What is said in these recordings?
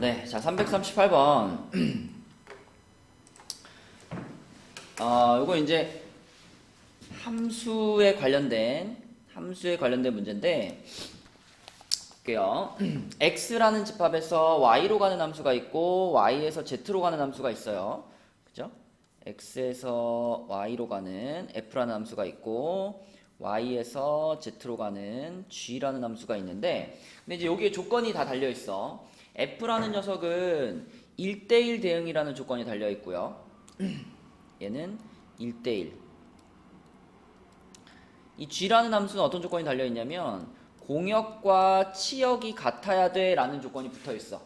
네, 자, 338번. 요거 이제 함수에 관련된 문제인데, 볼게요. x라는 집합에서 y로 가는 함수가 있고, y에서 z로 가는 함수가 있어요. 그죠? x에서 y로 가는 f라는 함수가 있고, y에서 z로 가는 g라는 함수가 있는데, 근데 이제 여기에 조건이 다 달려 있어. f라는 녀석은 1대1 대응이라는 조건이 달려 있고요. 얘는 1대1. 이 g라는 함수는 어떤 조건이 달려 있냐면 공역과 치역이 같아야 돼 라는 조건이 붙어 있어.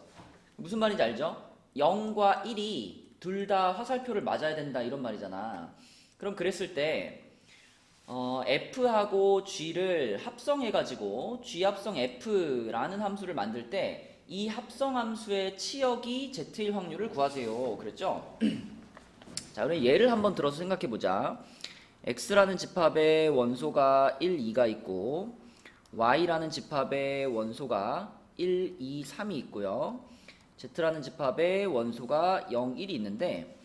무슨 말인지 알죠? 0과 1이 둘 다 화살표를 맞아야 된다 이런 말이잖아. 그럼 그랬을 때 f하고 g를 합성해가지고 g 합성 f라는 함수를 만들 때 이 합성 함수의 치역이 z일 확률을 구하세요. 그랬죠? 자, 그럼 예를 한번 들어서 생각해보자. x라는 집합에 원소가 1, 2가 있고 y라는 집합에 원소가 1, 2, 3이 있고요. z라는 집합에 원소가 0, 1이 있는데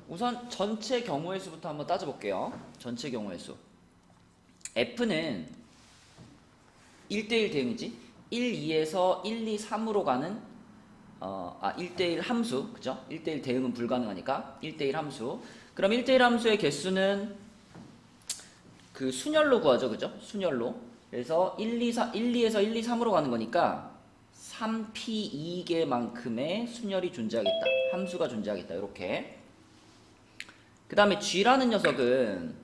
우선 전체 경우의 수부터 한번 따져볼게요. 전체 경우의 수. f는 1대1 대응이지. 1, 2에서 1, 2, 3으로 가는 1대1 함수, 그죠? 1대1 대응은 불가능하니까 1대1 함수. 그럼 1대1 함수의 개수는 그 순열로 구하죠, 그죠? 순열로. 그래서 1에서 1, 2, 3으로 가는 거니까 3p2개만큼의 순열이 존재하겠다. 함수가 존재하겠다. 이렇게. 그 다음에 g라는 녀석은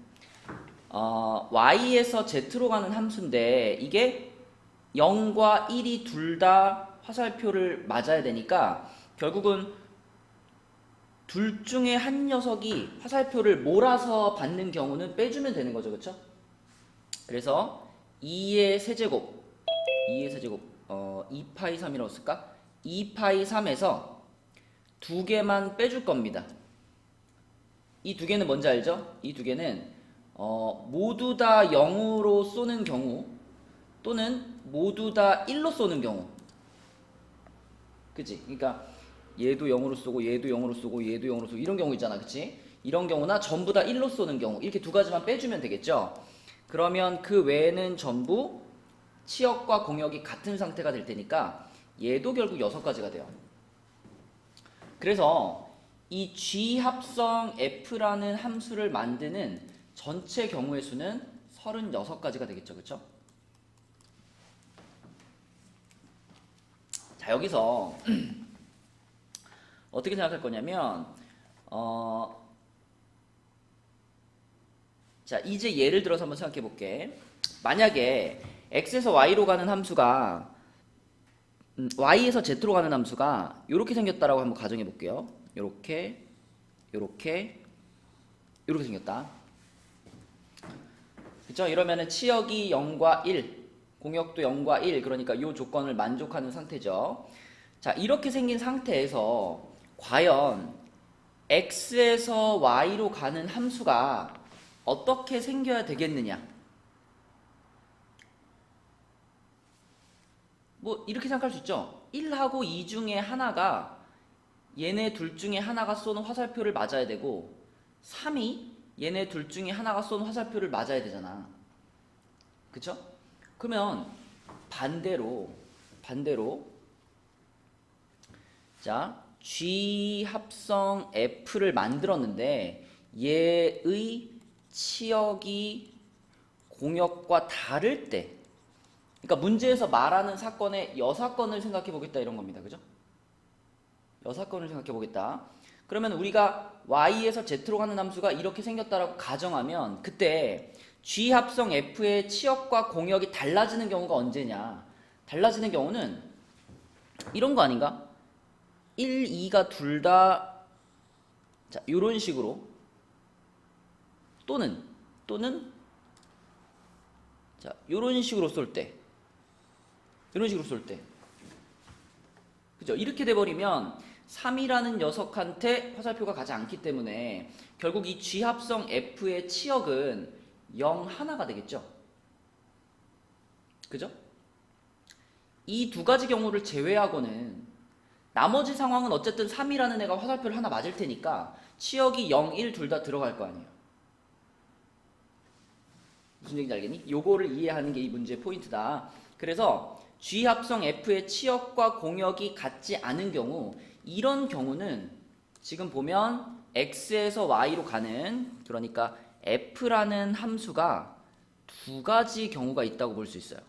y에서 z로 가는 함수인데 이게 0과 1이 둘 다 화살표를 맞아야 되니까 결국은 둘 중에 한 녀석이 화살표를 몰아서 받는 경우는 빼주면 되는 거죠. 그쵸? 그래서 2의 세제곱 2파이 3이라고 쓸까? 2파이 3에서 두 개만 빼줄 겁니다. 이 두 개는 뭔지 알죠? 이 두 개는 모두 다 0으로 쏘는 경우 또는 모두 다 1로 쏘는 경우. 그치? 그러니까 얘도 0으로 쏘고 얘도 0으로 쏘고 얘도 0으로 쏘고 이런 경우 있잖아. 그치? 이런 경우나 전부 다 1로 쏘는 경우. 이렇게 두 가지만 빼주면 되겠죠? 그러면 그 외에는 전부 치역과 공역이 같은 상태가 될 테니까 얘도 결국 6가지가 돼요. 그래서 이 g 합성 f라는 함수를 만드는 전체 경우의 수는 36가지가 되겠죠. 그쵸? 자, 여기서 어떻게 생각할 거냐면 자, 이제 예를 들어서 한번 생각해 볼게. 만약에 x에서 y로 가는 함수가 y에서 z로 가는 함수가 이렇게 생겼다라고 한번 가정해 볼게요. 이렇게 생겼다. 그쵸? 이러면은 치역이 0과 1, 공역도 0과 1, 그러니까 이 조건을 만족하는 상태죠. 자, 이렇게 생긴 상태에서 과연 x에서 y로 가는 함수가 어떻게 생겨야 되겠느냐? 뭐 이렇게 생각할 수 있죠. 1하고 2 중에 하나가 얘네 둘 중에 하나가 쏘는 화살표를 맞아야 되고 3이 얘네 둘 중에 하나가 쏘는 화살표를 맞아야 되잖아. 그쵸? 그러면 반대로 자, G 합성 F를 만들었는데 얘의 치역이 공역과 다를 때, 그러니까 문제에서 말하는 사건의 여사건을 생각해 보겠다 이런 겁니다. 그죠? 여사건을 생각해 보겠다. 그러면 우리가 y에서 z로 가는 함수가 이렇게 생겼다라고 가정하면 그때 g 합성 f의 치역과 공역이 달라지는 경우가 언제냐? 달라지는 경우는 이런 거 아닌가? 1, 2가 둘 다 자, 요런 식으로 또는 자, 요런 식으로 쏠 때. 그죠? 이렇게 돼 버리면 3이라는 녀석한테 화살표가 가지 않기 때문에 결국 이 G 합성 F의 치역은 0 하나가 되겠죠? 그죠? 이 두 가지 경우를 제외하고는 나머지 상황은 어쨌든 3이라는 애가 화살표를 하나 맞을 테니까 치역이 0, 1 둘 다 들어갈 거 아니에요. 무슨 얘기인지 알겠니? 요거를 이해하는 게 이 문제의 포인트다. 그래서 G 합성 F의 치역과 공역이 같지 않은 경우, 이런 경우는 지금 보면 X에서 Y로 가는, 그러니까 F라는 함수가 두 가지 경우가 있다고 볼 수 있어요.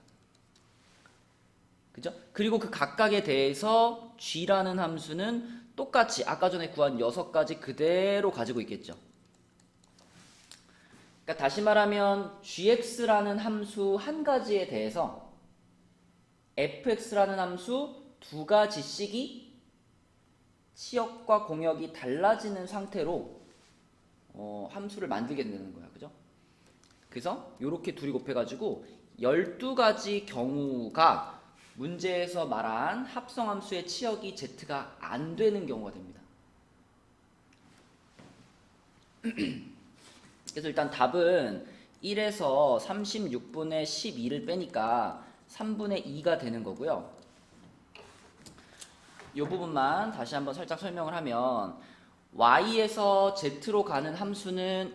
그죠? 그리고 그 각각에 대해서 G라는 함수는 똑같이 아까 전에 구한 6가지 그대로 가지고 있겠죠. 그러니까 다시 말하면 gx라는 함수 한 가지에 대해서 fx라는 함수 두 가지씩이 치역과 공역이 달라지는 상태로 함수를 만들게 되는 거야. 그죠? 그래서 이렇게 둘이 곱해가지고 12가지 경우가 문제에서 말한 합성함수의 치역이 z가 안 되는 경우가 됩니다. 그래서 일단 답은 1에서 36분의 12를 빼니까 3분의 2가 되는 거고요. 이 부분만 다시 한번 살짝 설명을 하면 y에서 z로 가는 함수는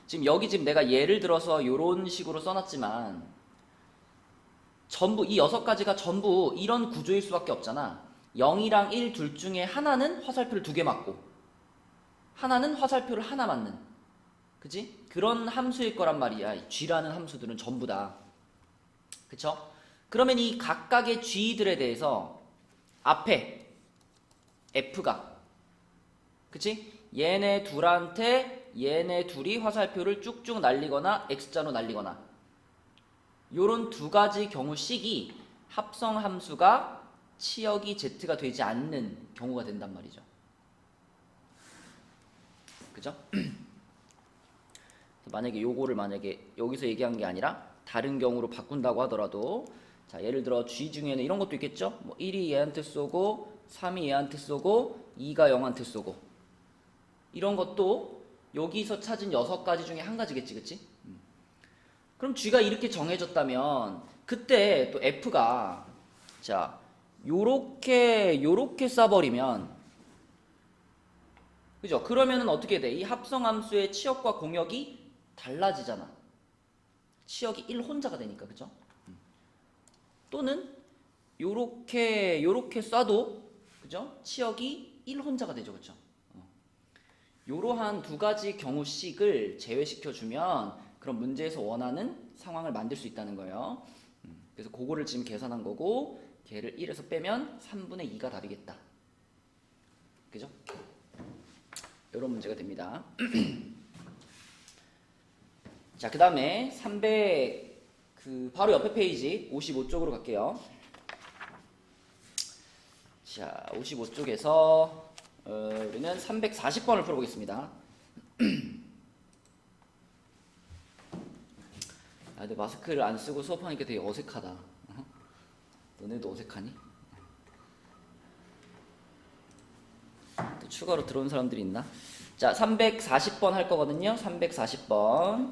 지금 여기 지금 내가 예를 들어서 이런 식으로 써놨지만 전부 이 6가지가 전부 이런 구조일 수밖에 없잖아. 0이랑 1 둘 중에 하나는 화살표를 2개 맞고 하나는 화살표를 하나 맞는, 그치? 그런 함수일 거란 말이야. G라는 함수들은 전부 다. 그쵸? 그러면 이 각각의 G들에 대해서 앞에 F가, 그치? 얘네 둘한테 얘네 둘이 화살표를 쭉쭉 날리거나 X자로 날리거나 요런 두 가지 경우씩이 합성 함수가 치역이 Z가 되지 않는 경우가 된단 말이죠. 그죠? 만약에 요거를 여기서 얘기한 게 아니라 다른 경우로 바꾼다고 하더라도, 자 예를 들어 G 중에는 이런 것도 있겠죠? 뭐 1이 얘한테 쏘고 3이 얘한테 쏘고 2가 0한테 쏘고, 이런 것도 여기서 찾은 6가지 중에 한 가지겠지, 그치? 그럼 G가 이렇게 정해졌다면 그때 또 F가 자 요렇게 쏴버리면, 그죠? 그러면은 어떻게 돼? 이 합성함수의 치역과 공역이 달라지잖아. 치역이 1 혼자가 되니까, 그죠? 또는 요렇게 쏴도, 그죠? 치역이 1 혼자가 되죠, 그죠? 요러한 두 가지 경우씩을 제외시켜주면 그럼 문제에서 원하는 상황을 만들 수 있다는 거예요. 그래서 그거를 지금 계산한 거고, 걔를 1에서 빼면 3분의 2가 답이겠다. 그죠? 이런 문제가 됩니다. 자, 그 다음에 300 바로 옆에 페이지 55쪽으로 갈게요. 자, 55쪽에서 우리는 340번을 풀어보겠습니다. 근데 마스크를 안 쓰고 수업하니까 되게 어색하다. 너네도 어색하니? 또 추가로 들어온 사람들이 있나? 자, 340번 할 거거든요. 340번.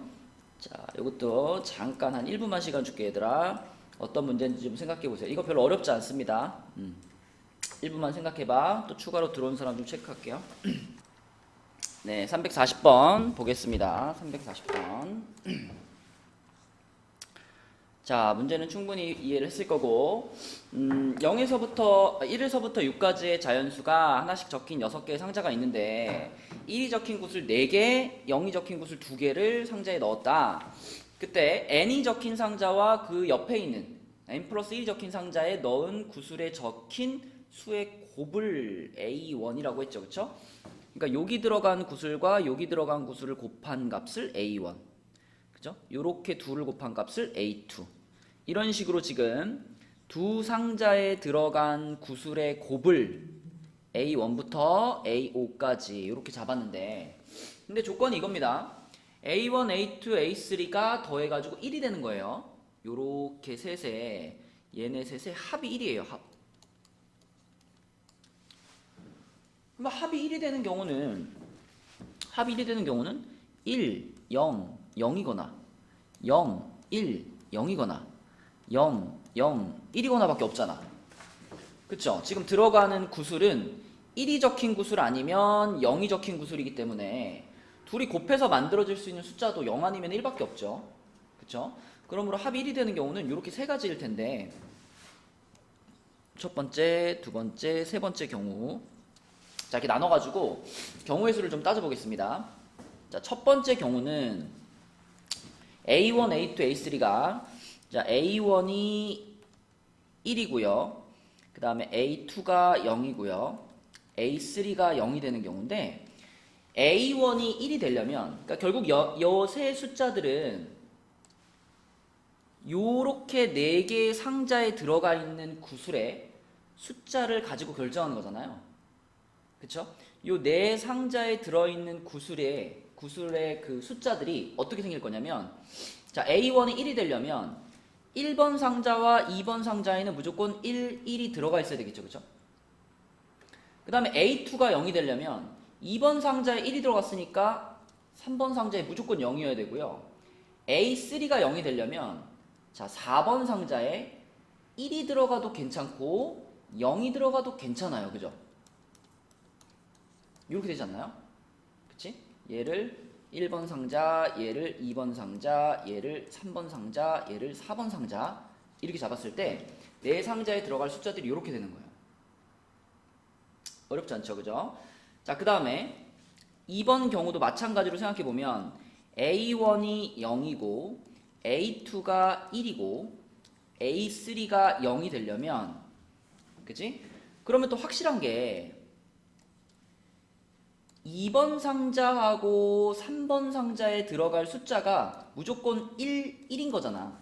자, 이것도 잠깐 한 1분만 시간 줄게, 얘들아. 어떤 문제인지 좀 생각해 보세요. 이거 별로 어렵지 않습니다. 1분만 생각해 봐. 또 추가로 들어온 사람 좀 체크할게요. 네, 340번 보겠습니다. 340번. 자, 문제는 충분히 이해를 했을 거고, 1에서부터 6까지의 자연수가 하나씩 적힌 6개의 상자가 있는데 1이 적힌 구슬 4개, 0이 적힌 구슬 2개를 상자에 넣었다. 그때 n이 적힌 상자와 그 옆에 있는 n 플러스 1이 적힌 상자에 넣은 구슬에 적힌 수의 곱을 A1이라고 했죠, 그쵸? 그러니까 여기 들어간 구슬과 여기 들어간 구슬을 곱한 값을 A1, 그죠? 요렇게 둘을 곱한 값을 A2. 이런 식으로 지금 두 상자에 들어간 구슬의 곱을 A1부터 A5까지 이렇게 잡았는데, 근데 조건이 이겁니다. A1, A2, A3가 더해가지고 1이 되는 거예요. 요렇게 셋에, 얘네 셋의 합이 1이에요. 합. 그럼 합이 1이 되는 경우는 1, 0, 0이거나 0, 1, 0이거나 0, 0, 1이거나 밖에 없잖아. 그쵸? 지금 들어가는 구술은 1이 적힌 구술 아니면 0이 적힌 구술이기 때문에 둘이 곱해서 만들어질 수 있는 숫자도 0 아니면 1밖에 없죠. 그쵸? 그러므로 합이 1이 되는 경우는 이렇게 세 가지일 텐데 첫 번째, 두 번째, 세 번째 경우 자 이렇게 나눠가지고 경우의 수를 좀 따져보겠습니다. 자, 첫 번째 경우는 A1, A2, A3가 자 A1이 1이고요. 그 다음에 A2가 0이고요. A3가 0이 되는 경우인데 A1이 1이 되려면 그러니까 결국 요 세 숫자들은 요렇게 4개의 상자에 들어가 있는 구술의 숫자를 가지고 결정하는 거잖아요. 그쵸? 요 4상자에 들어있는 구술의 그 숫자들이 어떻게 생길 거냐면 자 A1이 1이 되려면 1번 상자와 2번 상자에는 무조건 1이 들어가 있어야 되겠죠. 그쵸? 그 다음에 A2가 0이 되려면 2번 상자에 1이 들어갔으니까 3번 상자에 무조건 0이어야 되고요. A3가 0이 되려면 자 4번 상자에 1이 들어가도 괜찮고 0이 들어가도 괜찮아요. 그죠? 이렇게 되지 않나요? 그치? 얘를 1번 상자, 얘를 2번 상자, 얘를 3번 상자, 얘를 4번 상자 이렇게 잡았을 때 내 상자에 들어갈 숫자들이 이렇게 되는 거예요. 어렵지 않죠? 그죠? 자, 그 다음에 2번 경우도 마찬가지로 생각해보면 A1이 0이고 A2가 1이고 A3가 0이 되려면 그치? 그러면 또 확실한 게 2번 상자하고 3번 상자에 들어갈 숫자가 무조건 1인 거잖아.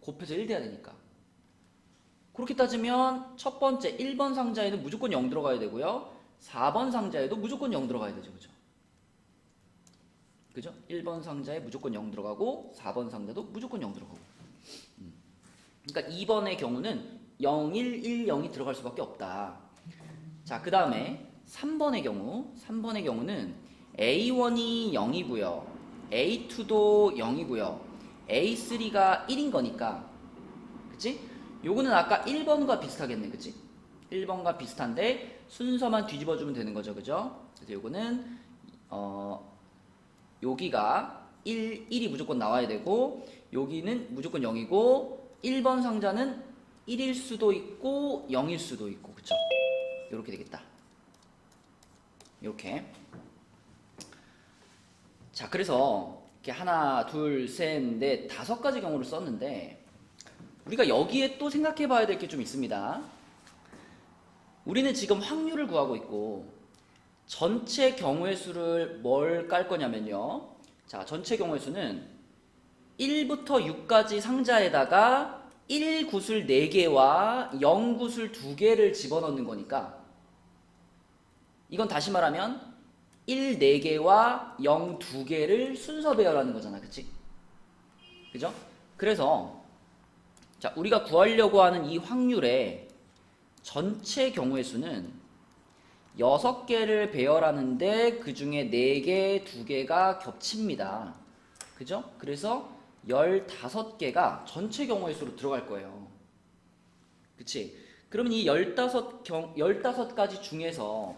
곱해서 1 돼야 되니까. 그렇게 따지면 첫 번째 1번 상자에는 무조건 0 들어가야 되고요. 4번 상자에도 무조건 0 들어가야 되죠. 그죠? 그죠? 1번 상자에 무조건 0 들어가고 4번 상자도 무조건 0 들어가고. 그러니까 2번의 경우는 0, 1, 1, 0이 들어갈 수밖에 없다. 자, 그 다음에 3번의 경우는 A1이 0이고요. A2도 0이고요. A3가 1인 거니까. 그치? 요거는 아까 1번과 비슷하겠네. 그치? 1번과 비슷한데 순서만 뒤집어주면 되는 거죠. 그죠? 그래서 요거는 여기가 1이 무조건 나와야 되고 여기는 무조건 0이고 1번 상자는 1일 수도 있고 0일 수도 있고 그쵸? 요렇게 되겠다. 이렇게. 자, 그래서 이렇게 하나, 둘, 셋, 넷, 5가지 경우를 썼는데 우리가 여기에 또 생각해 봐야 될 게 좀 있습니다. 우리는 지금 확률을 구하고 있고 전체 경우의 수를 뭘 깔 거냐면요. 자, 전체 경우의 수는 1부터 6까지 상자에다가 1구술 4개와 0구술 2개를 집어넣는 거니까 이건 다시 말하면 1 4개와 0 2개를 순서 배열하는 거잖아. 그치? 그죠? 그래서 자, 우리가 구하려고 하는 이 확률의 전체 경우의 수는 6개를 배열하는데 그 중에 4개, 2개가 겹칩니다. 그죠? 그래서 15개가 전체 경우의 수로 들어갈 거예요. 그치? 그러면 이 15가지 중에서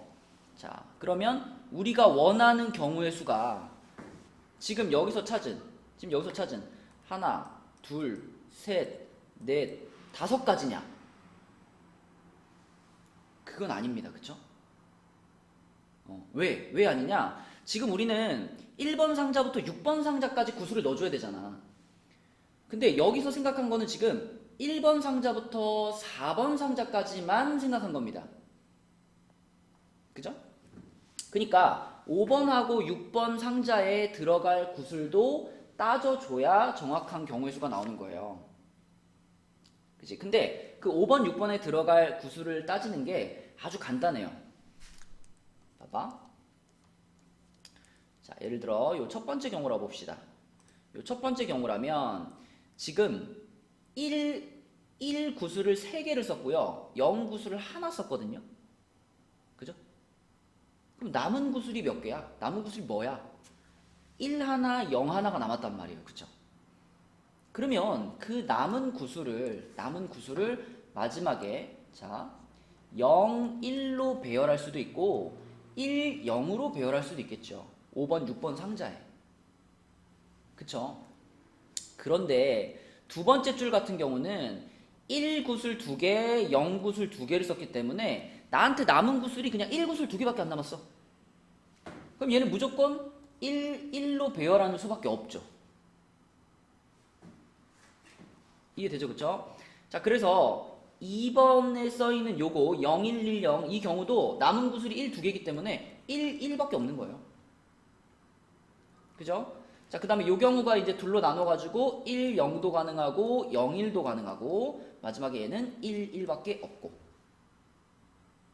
자, 그러면 우리가 원하는 경우의 수가 지금 여기서 찾은 하나, 둘, 셋, 넷, 5가지냐? 그건 아닙니다. 그쵸? 왜 아니냐? 지금 우리는 1번 상자부터 6번 상자까지 구수를 넣어줘야 되잖아. 근데 여기서 생각한 거는 지금 1번 상자부터 4번 상자까지만 생각한 겁니다. 그죠? 그러니까 5번하고 6번 상자에 들어갈 구술도 따져줘야 정확한 경우의 수가 나오는 거예요. 그치? 근데 그 5번, 6번에 들어갈 구술을 따지는 게 아주 간단해요. 봐봐. 자, 예를 들어 요 첫 번째 경우라 봅시다. 요 첫 번째 경우라면 지금 1 구술을 3개를 썼고요. 0 구술을 하나 썼거든요. 그죠? 그럼 남은 구술이 몇 개야? 남은 구술이 뭐야? 1 하나, 0 하나가 남았단 말이에요. 그죠? 그러면 그 남은 구술을 마지막에 자 0, 1로 배열할 수도 있고 1, 0으로 배열할 수도 있겠죠. 5번, 6번 상자에. 그쵸? 그런데 두 번째 줄 같은 경우는 1 구슬 2개, 0 구슬 2개를 썼기 때문에 나한테 남은 구슬이 그냥 1 구슬 2개밖에 안 남았어. 그럼 얘는 무조건 1로 배열하는 수밖에 없죠. 이해되죠? 그쵸? 자, 그래서 2번에 써있는 요거 0110 이 경우도 남은 구슬이 1, 2개이기 때문에 1밖에 없는 거예요. 그죠? 자, 그 다음에 요 경우가 이제 둘로 나눠가지고 1, 0도 가능하고 0, 1도 가능하고 마지막에 얘는 1, 1밖에 없고.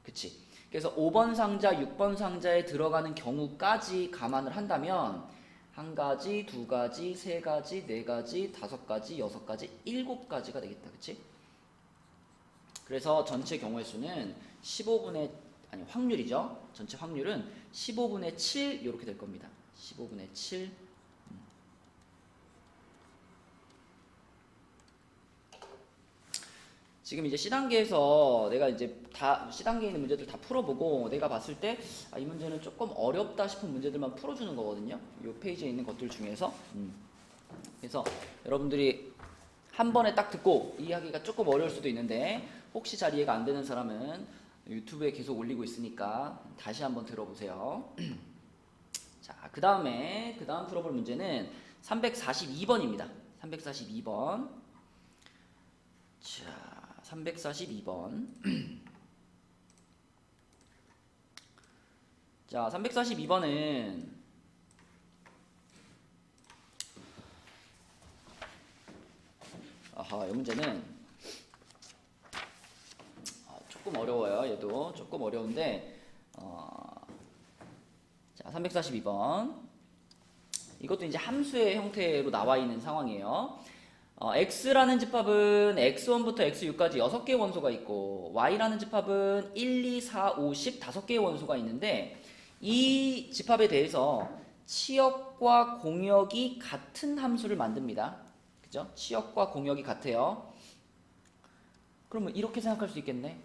그치? 그래서 5번 상자, 6번 상자에 들어가는 경우까지 감안을 한다면 한 가지, 두 가지, 세 가지, 네 가지, 다섯 가지, 여섯 가지, 7가지가 되겠다. 그치? 그래서 전체 경우의 수는 15분의 아니 확률이죠. 전체 확률은 15분의 7 이렇게 될 겁니다. 15분의 7. 지금 이제 C단계에서 내가 이제 다 C단계에 있는 문제들 다 풀어보고 내가 봤을 때 이 문제는 조금 어렵다 싶은 문제들만 풀어주는 거거든요. 이 페이지에 있는 것들 중에서. 그래서 여러분들이 한 번에 딱 듣고 이해하기가 조금 어려울 수도 있는데 혹시 잘 이해가 안 되는 사람은 유튜브에 계속 올리고 있으니까 다시 한번 들어보세요. 자, 그 다음 풀어볼 문제는 342번입니다. 342번. 자, 342번. 자, 342번은 이 문제는 조금 어려워요. 얘도 조금 어려운데 자, 342번. 이것도 이제 함수의 형태로 나와 있는 상황이에요. x라는 집합은 x1부터 x6까지 6개의 원소가 있고 y라는 집합은 1, 2, 4, 5, 10 5개의 원소가 있는데 이 집합에 대해서 치역과 공역이 같은 함수를 만듭니다. 그죠? 치역과 공역이 같아요. 그러면 이렇게 생각할 수 있겠네.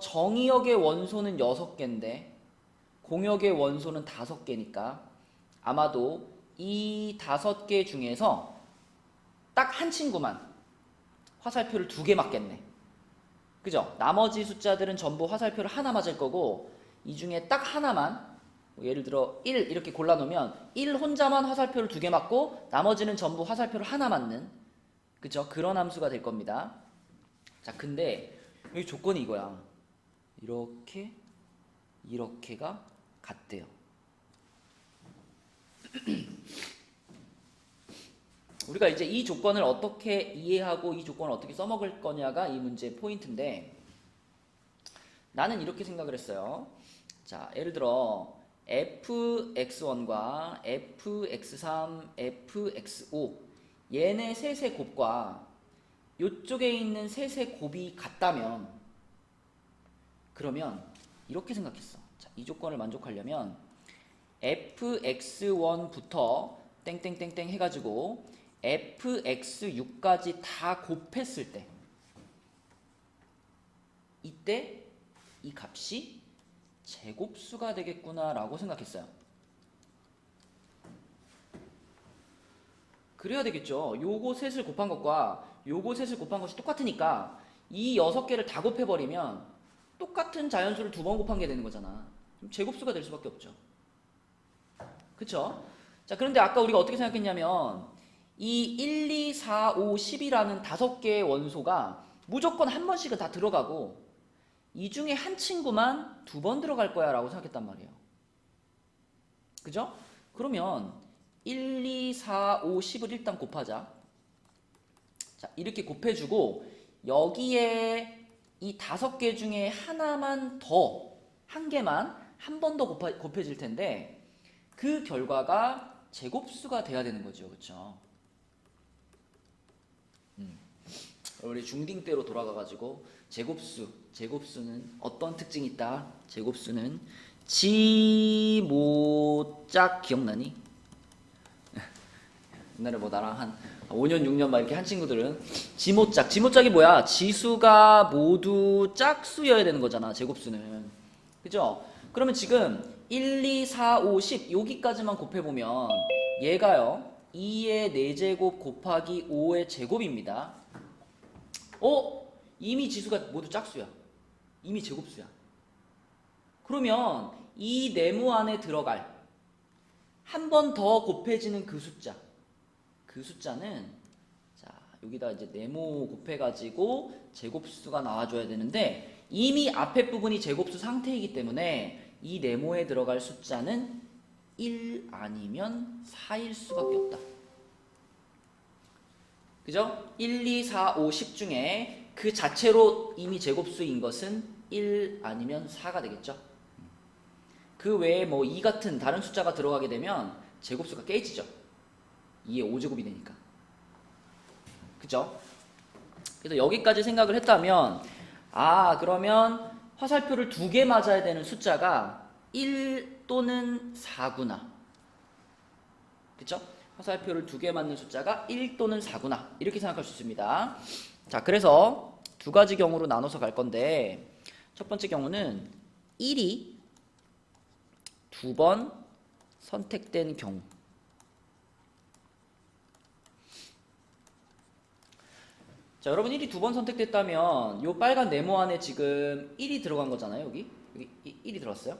정의역의 원소는 6개인데 공역의 원소는 5개니까 아마도 이 5개 중에서 딱 한 친구만 화살표를 2개 맞겠네. 그죠? 나머지 숫자들은 전부 화살표를 하나 맞을 거고 이 중에 딱 하나만 예를 들어 1 이렇게 골라놓으면 1 혼자만 화살표를 2개 맞고 나머지는 전부 화살표를 하나 맞는 그죠? 그런 함수가 될 겁니다. 자, 근데 여기 조건이 이거야. 이렇게가 같대요. 우리가 이제 이 조건을 어떻게 이해하고 이 조건을 어떻게 써먹을 거냐가 이 문제의 포인트인데 나는 이렇게 생각을 했어요. 자, 예를 들어 fx1과 fx3, fx5 얘네 셋의 곱과 이쪽에 있는 셋의 곱이 같다면 그러면 이렇게 생각했어. 자, 이 조건을 만족하려면 fx1부터 땡땡땡땡 해가지고 fx6까지 다 곱했을 때 이때 이 값이 제곱수가 되겠구나 라고 생각했어요. 그래야 되겠죠. 요거 셋을 곱한 것과 요거 셋을 곱한 것이 똑같으니까 이 6개를 다 곱해버리면 똑같은 자연수를 2번 곱한 게 되는 거잖아. 그럼 제곱수가 될 수밖에 없죠. 그쵸? 자, 그런데 아까 우리가 어떻게 생각했냐면 이 1, 2, 4, 5, 10이라는 5개의 원소가 무조건 한 번씩은 다 들어가고 이 중에 한 친구만 2번 들어갈 거야 라고 생각했단 말이에요. 그죠? 그러면 1, 2, 4, 5, 10을 일단 곱하자. 자, 이렇게 곱해주고 여기에 이 5개 중에 하나만 더, 한 개만 한 번 더 곱해질 텐데 그 결과가 제곱수가 돼야 되는 거죠. 그쵸? 우리 중딩 때로 돌아가가지고 제곱수는 어떤 특징이 있다? 제곱수는 지모짝 기억나니? 옛날에 뭐 나랑 한 5년 6년 막 이렇게 한 친구들은 지모짝이 뭐야? 지수가 모두 짝수여야 되는 거잖아, 제곱수는. 그죠? 그러면 지금 1, 2, 4, 5, 10 여기까지만 곱해보면 얘가요 2의 4제곱 곱하기 5의 제곱입니다. 이미 지수가 모두 짝수야. 이미 제곱수야. 그러면 이 네모 안에 들어갈 한 번 더 곱해지는 그 숫자는 자 여기다 이제 네모 곱해가지고 제곱수가 나와줘야 되는데 이미 앞에 부분이 제곱수 상태이기 때문에 이 네모에 들어갈 숫자는 1 아니면 4일 수밖에 없다. 그죠? 1, 2, 4, 5, 10 중에 그 자체로 이미 제곱수인 것은 1 아니면 4가 되겠죠. 그 외에 뭐 2 같은 다른 숫자가 들어가게 되면 제곱수가 깨지죠. 2의 5제곱이 되니까. 그죠? 그래서 여기까지 생각을 했다면 그러면 화살표를 2개 맞아야 되는 숫자가 1 또는 4구나. 그쵸? 화살표를 2개 맞는 숫자가 1 또는 4구나. 이렇게 생각할 수 있습니다. 자, 그래서 두 가지 경우로 나눠서 갈 건데 첫 번째 경우는 1이 2번 선택된 경우. 자, 여러분 1이 2번 선택됐다면 요 빨간 네모 안에 지금 1이 들어간 거잖아요. 여기 1이 들어갔어요.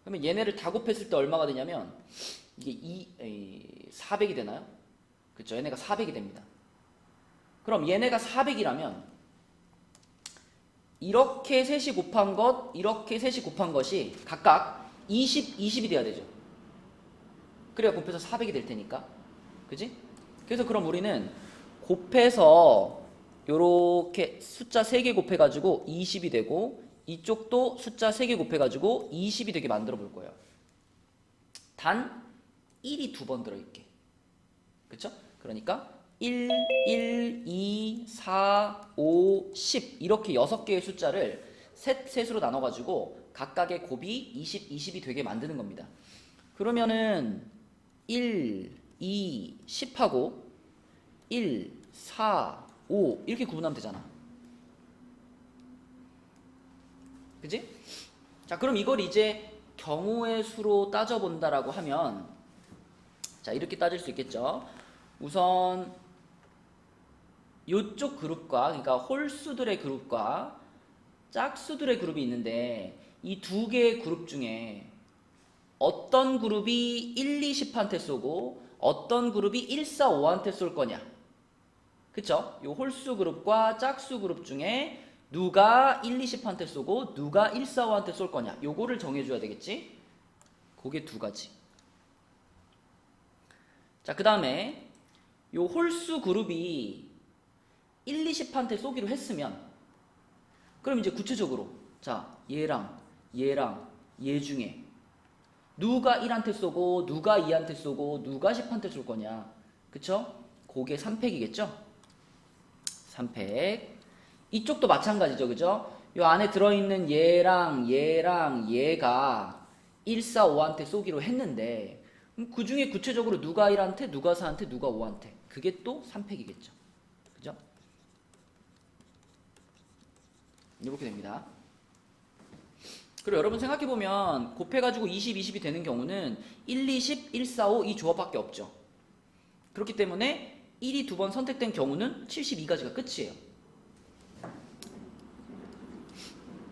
그러면 얘네를 다 곱했을 때 얼마가 되냐면 이게 400이 되나요? 그쵸? 얘네가 400이 됩니다. 그럼 얘네가 400이라면 이렇게 셋이 곱한 것, 이렇게 셋이 곱한 것이 각각 20이 돼야 되죠. 그래야 곱해서 400이 될 테니까. 그지? 그래서 그럼 우리는 곱해서 요렇게 숫자 3개 곱해가지고 20이 되고 이쪽도 숫자 3개 곱해가지고 20이 되게 만들어 볼 거예요. 단 1이 2번 들어있게. 그쵸? 그러니까 1, 2, 4, 5, 10 이렇게 6개의 숫자를 셋으로 나눠가지고 각각의 곱이 20이 되게 만드는 겁니다. 그러면은 1, 2, 10하고 1, 4, 5 이렇게 구분하면 되잖아. 그지? 자, 그럼 이걸 이제 경우의 수로 따져본다라고 하면 자, 이렇게 따질 수 있겠죠. 우선 이쪽 그룹과 그러니까 홀수들의 그룹과 짝수들의 그룹이 있는데 이 두 개의 그룹 중에 어떤 그룹이 1, 2, 10한테 쏘고 어떤 그룹이 1, 4, 5한테 쏠 거냐. 그쵸? 이 홀수 그룹과 짝수 그룹 중에 누가 1, 2, 10한테 쏘고 누가 1, 4, 5한테 쏠 거냐. 요거를 정해줘야 되겠지? 그게 두 가지. 자, 그 다음에 요 홀수 그룹이 1, 2, 10한테 쏘기로 했으면 그럼 이제 구체적으로 자, 얘랑 얘 중에 누가 1한테 쏘고 누가 2한테 쏘고 누가 10한테 쏠 거냐. 그쵸? 그게 3팩이겠죠? 3팩. 이쪽도 마찬가지죠. 그죠? 요 안에 들어있는 얘랑 얘가 1, 4, 5한테 쏘기로 했는데 그 중에 구체적으로 누가 1한테 누가 4한테 누가 5한테 그게 또 3팩이겠죠. 그죠? 이렇게 됩니다. 그리고 여러분 생각해보면 곱해가지고 20이 되는 경우는 1, 2, 10, 1, 4, 5 이 조합밖에 없죠. 그렇기 때문에 1이 2번 선택된 경우는 72가지가 끝이에요.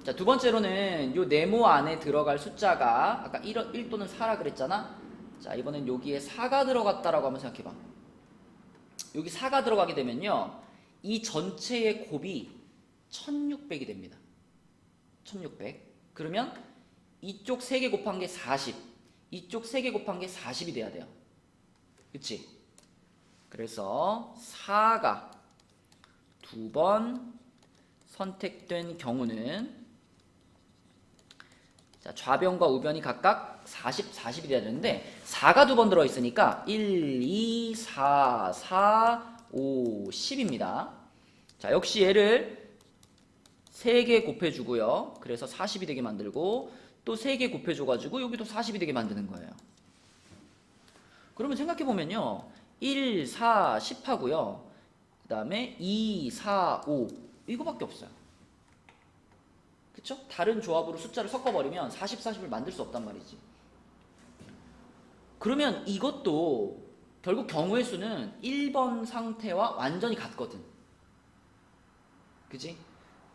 자, 두 번째로는 요 네모 안에 들어갈 숫자가 아까 1 또는 4라 그랬잖아. 자, 이번엔 여기에 4가 들어갔다라고 한번 생각해봐. 여기 4가 들어가게 되면요 이 전체의 곱이 1600이 됩니다. 1600. 그러면 이쪽 3개 곱한 게 40, 이쪽 3개 곱한 게 40이 돼야 돼요. 그치? 그래서 4가 2번 선택된 경우는 자, 좌변과 우변이 각각 40이 돼야 되는데 4가 2번 들어있으니까 1, 2, 4, 5, 10입니다. 자, 역시 얘를 3개 곱해주고요. 그래서 40이 되게 만들고 또 3개 곱해줘가지고 여기도 40이 되게 만드는 거예요. 그러면 생각해보면요. 1, 4, 10 하고요. 그 다음에 2, 4, 5 이거밖에 없어요. 그쵸? 다른 조합으로 숫자를 섞어버리면 40, 40을 만들 수 없단 말이지. 그러면 이것도 결국 경우의 수는 1번 상태와 완전히 같거든. 그지?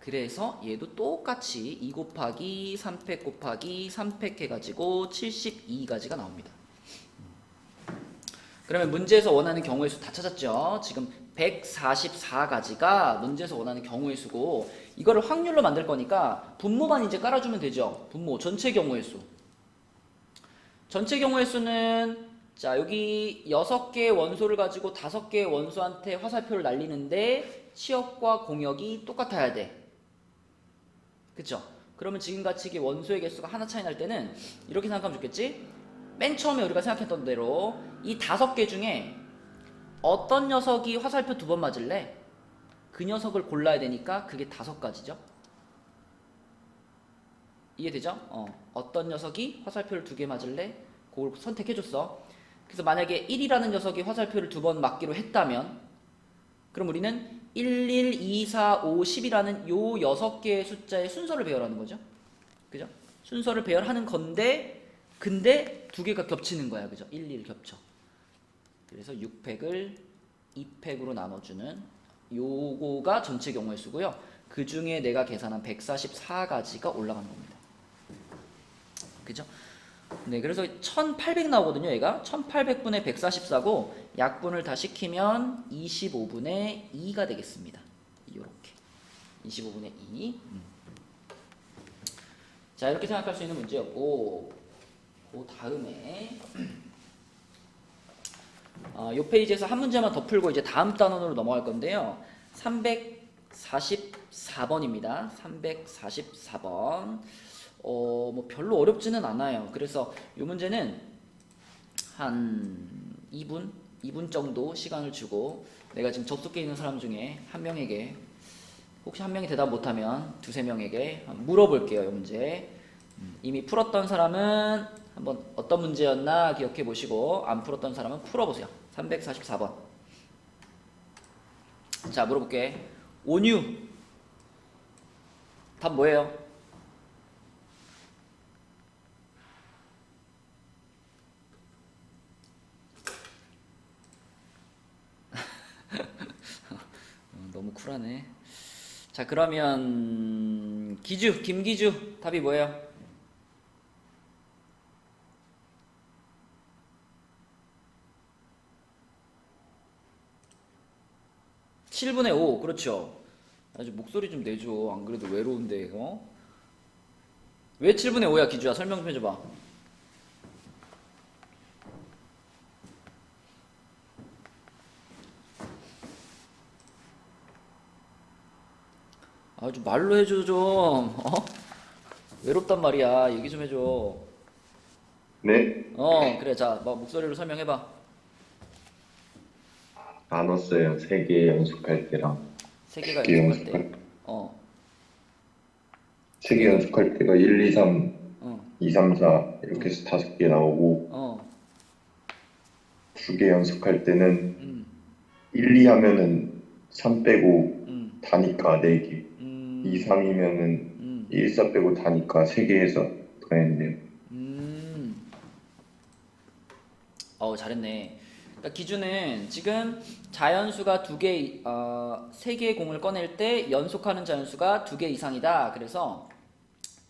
그래서 얘도 똑같이 2 곱하기 3팩 곱하기 3팩 해가지고 72가지가 나옵니다. 그러면 문제에서 원하는 경우의 수 다 찾았죠? 지금 144가지가 문제에서 원하는 경우의 수고, 이거를 확률로 만들 거니까 분모만 이제 깔아주면 되죠. 분모, 전체 경우의 수. 전체 경우의 수는 자, 여기 6개의 원소를 가지고 5개의 원소한테 화살표를 날리는데 치역과 공역이 똑같아야 돼. 그쵸? 그러면 지금같이 이게 원소의 개수가 하나 차이 날 때는 이렇게 생각하면 좋겠지? 맨 처음에 우리가 생각했던 대로 이 5개 중에 어떤 녀석이 화살표 2번 맞을래? 그 녀석을 골라야 되니까 그게 5가지죠. 이해되죠? 어떤 녀석이 화살표를 2개 맞을래? 그걸 선택해줬어. 그래서 만약에 1이라는 녀석이 화살표를 2번 맞기로 했다면, 그럼 우리는 1, 1, 2, 4, 5, 10이라는 요 6개의 숫자의 순서를 배열하는 거죠. 그죠? 순서를 배열하는 건데, 근데 2개가 겹치는 거야. 그죠? 1, 1 겹쳐. 그래서 6팩을 2팩으로 나눠주는 요거가 전체 경우의 수고요. 그 중에 내가 계산한 144가지가 올라가는 겁니다. 그죠? 네, 그래서 1800 나오거든요. 얘가 1800분의 144고 약분을 다 시키면 25분의 2가 되겠습니다. 이렇게 25분의 2. 자, 이렇게 생각할 수 있는 문제였고, 그 다음에 이 페이지에서 한 문제만 더 풀고 이제 다음 단원으로 넘어갈 건데요. 344번입니다. 344번. 뭐 별로 어렵지는 않아요. 그래서 이 문제는 한 2분 정도 시간을 주고, 내가 지금 접속해 있는 사람 중에 한 명에게, 혹시 한 명이 대답 못하면 두세 명에게 물어볼게요. 이 문제. 이미 풀었던 사람은 한번 어떤 문제였나 기억해 보시고, 안 풀었던 사람은 풀어보세요. 344번. 자, 물어볼게. 온유. 답 뭐예요? 너무 쿨하네. 자, 그러면 김기주 답이 뭐예요? 7분의 5. 그렇죠. 아주 목소리 좀 내줘. 안 그래도 외로운데 이거. 왜 7분의 5야 기주야? 설명 좀 해줘봐. 아주 말로 해줘 좀. 외롭단 말이야. 얘기 좀 해줘. 네, 그래. 자, 목소리로 설명해봐. 나눴어요. 3개 연속할 때랑 세 개가 2개 연속할 때. 연속할 어, 3개 연속할 때가 1, 2, 3, 어, 2, 3, 4 이렇게 어, 해서 5개 나오고, 어, 2개 연속할 때는 음, 1, 2 하면은 3 빼고 음, 다니까 4개, 2, 음, 3이면은 음, 1, 4 빼고 다니까 3개 해서 더했네요. 음. 잘했네. 그러니까 기준은 지금 자연수가 3개의 공을 꺼낼 때 연속하는 자연수가 2개 이상이다. 그래서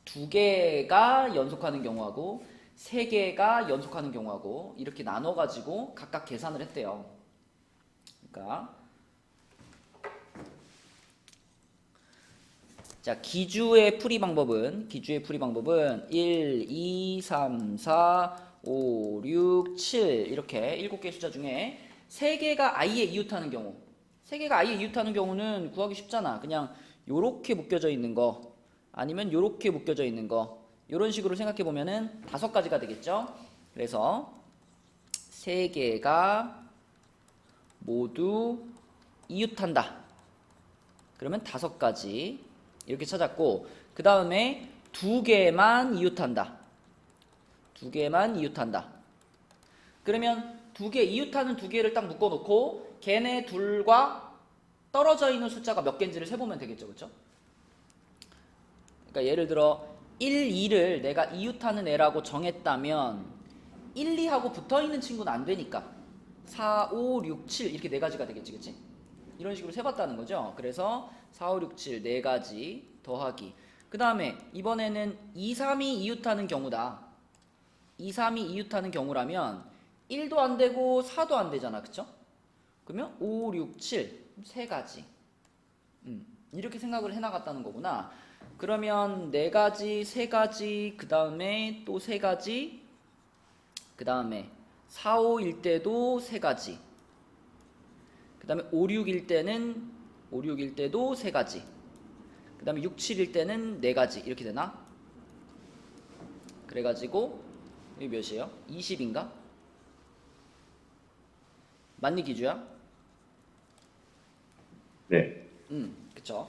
2개가 연속하는 경우하고 3개가 연속하는 경우하고 이렇게 나눠가지고 각각 계산을 했대요. 그러니까 자, 기주의 풀이 방법은 1, 2, 3, 4, 5, 6, 7 이렇게 7개의 숫자 중에 3개가 아예 이웃하는 경우, 3개가 아예 이웃하는 경우는 구하기 쉽잖아. 그냥 요렇게 묶여져 있는 거 아니면 요렇게 묶여져 있는 거, 이런 식으로 생각해 보면은 5가지가 되겠죠. 그래서 3개가 모두 이웃한다. 그러면 5가지 이렇게 찾았고, 그 다음에 2개만 이웃한다. 2개만 이웃한다. 그러면 두 개, 이웃하는 두 개를 딱 묶어놓고 걔네 둘과 떨어져 있는 숫자가 몇 개인지를 세보면 되겠죠. 그렇죠? 그러니까 예를 들어 1, 2를 내가 이웃하는 애라고 정했다면 1, 2하고 붙어있는 친구는 안 되니까 4, 5, 6, 7 이렇게 네 가지가 되겠지. 그치? 이런 식으로 세봤다는 거죠. 그래서 4, 5, 6, 7 네 가지 더하기. 그 다음에 이번에는 2, 3이 이웃하는 경우다. 2, 3이 이웃하는 경우라면 1도 안 되고 4도 안 되잖아. 그쵸? 그러면 5, 6, 7 세 가지. 이렇게 생각을 해나갔다는 거구나. 그러면 네 가지, 세 가지, 그 다음에 또 세 가지, 그 다음에 4, 5일 때도 세 가지, 그 다음에 5, 6일 때도 세 가지, 그 다음에 6, 7일 때는 네 가지. 이렇게 되나? 그래가지고 여기 몇이에요? 20인가? 맞니 기주야? 네. 그쵸.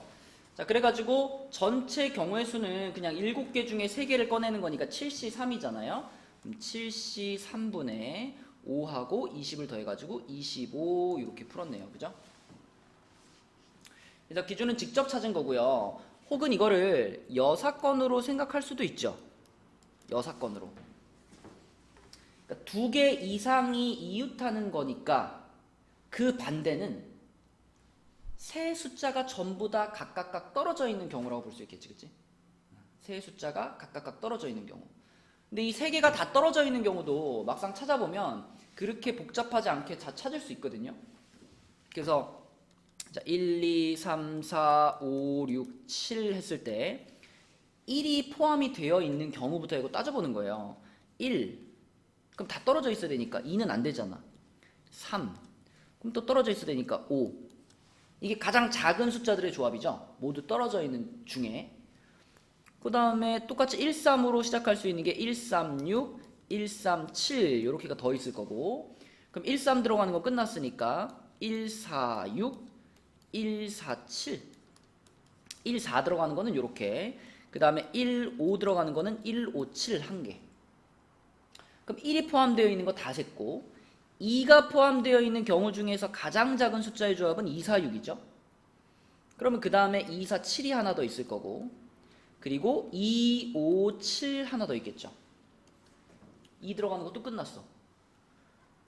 자, 그래가지고 전체 경우의 수는 그냥 7개 중에 3개를 꺼내는 거니까 7C3이잖아요. 7C3분의 5하고 20을 더해가지고 25 이렇게 풀었네요. 그죠? 그래서 기준은 직접 찾은 거고요. 혹은 이거를 여사건으로 생각할 수도 있죠. 여사건으로. 그러니까 2개 이상이 이웃하는 거니까 그 반대는 세 숫자가 전부 다 각각 떨어져 있는 경우라고 볼 수 있겠지. 그치? 세 숫자가 각각 떨어져 있는 경우. 근데 이 세 개가 다 떨어져 있는 경우도 막상 찾아보면 그렇게 복잡하지 않게 다 찾을 수 있거든요. 그래서 자, 1, 2, 3, 4, 5, 6, 7 했을 때 1이 포함이 되어 있는 경우부터 이거 따져보는 거예요. 1, 그럼 다 떨어져 있어야 되니까 2는 안 되잖아. 3, 그럼 또 떨어져 있어야 되니까 5. 이게 가장 작은 숫자들의 조합이죠. 모두 떨어져 있는 중에. 그 다음에 똑같이 1, 3으로 시작할 수 있는 게 1, 3, 6, 1, 3, 7 이렇게가 더 있을 거고, 그럼 1, 3 들어가는 거 끝났으니까 1, 4, 6, 1, 4, 7 1, 4 들어가는 거는 이렇게, 그 다음에 1, 5 들어가는 거는 1, 5, 7 한 개. 그럼 1이 포함되어 있는 거 다 셌고 2가 포함되어 있는 경우 중에서 가장 작은 숫자의 조합은 2, 4, 6이죠. 그러면 그 다음에 2, 4, 7이 하나 더 있을 거고, 그리고 2, 5, 7 하나 더 있겠죠. 2 들어가는 것도 끝났어.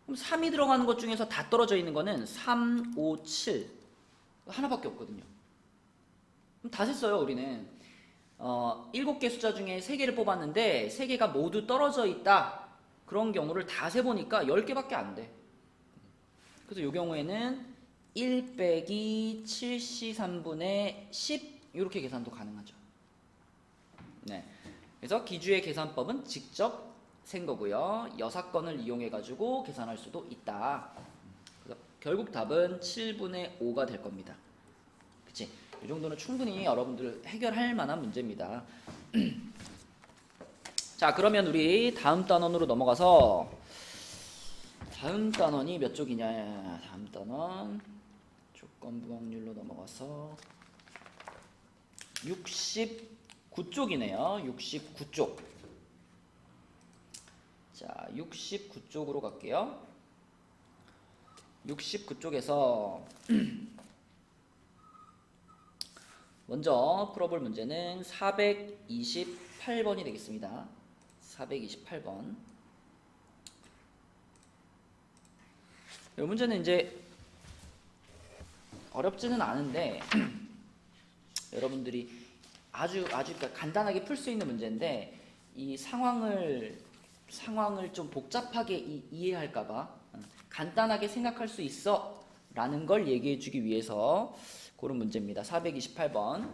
그럼 3이 들어가는 것 중에서 다 떨어져 있는 거는 3, 5, 7 하나밖에 없거든요. 그럼 다 셌어요. 우리는 7개 숫자 중에 3개를 뽑았는데 3개가 모두 떨어져 있다. 그런 경우를 다 세보니까 10개밖에 안 돼. 그래서 이 경우에는 1 빼기 7C3분의 10 이렇게 계산도 가능하죠. 네. 그래서 기주의 계산법은 직접 센 거고요. 여사건을 이용해 가지고 계산할 수도 있다. 그래서 결국 답은 7분의 5가 될 겁니다. 그치? 이 정도는 충분히 여러분들 해결할 만한 문제입니다. 자, 그러면 우리 다음 단원으로 넘어가서, 다음 단원이 몇 쪽이냐? 다음 단원 조건부 확률로 넘어가서 69쪽이네요. 69쪽. 자, 69쪽으로 갈게요. 69쪽에서 먼저 풀어볼 문제는 428번이 되겠습니다. 428번. 이 문제는 이제 어렵지는 않은데 여러분들이 아주 간단하게 풀 수 있는 문제인데 이 상황을 좀 복잡하게 이해할까봐 간단하게 생각할 수 있어 라는 걸 얘기해 주기 위해서 그런 문제입니다. 428번.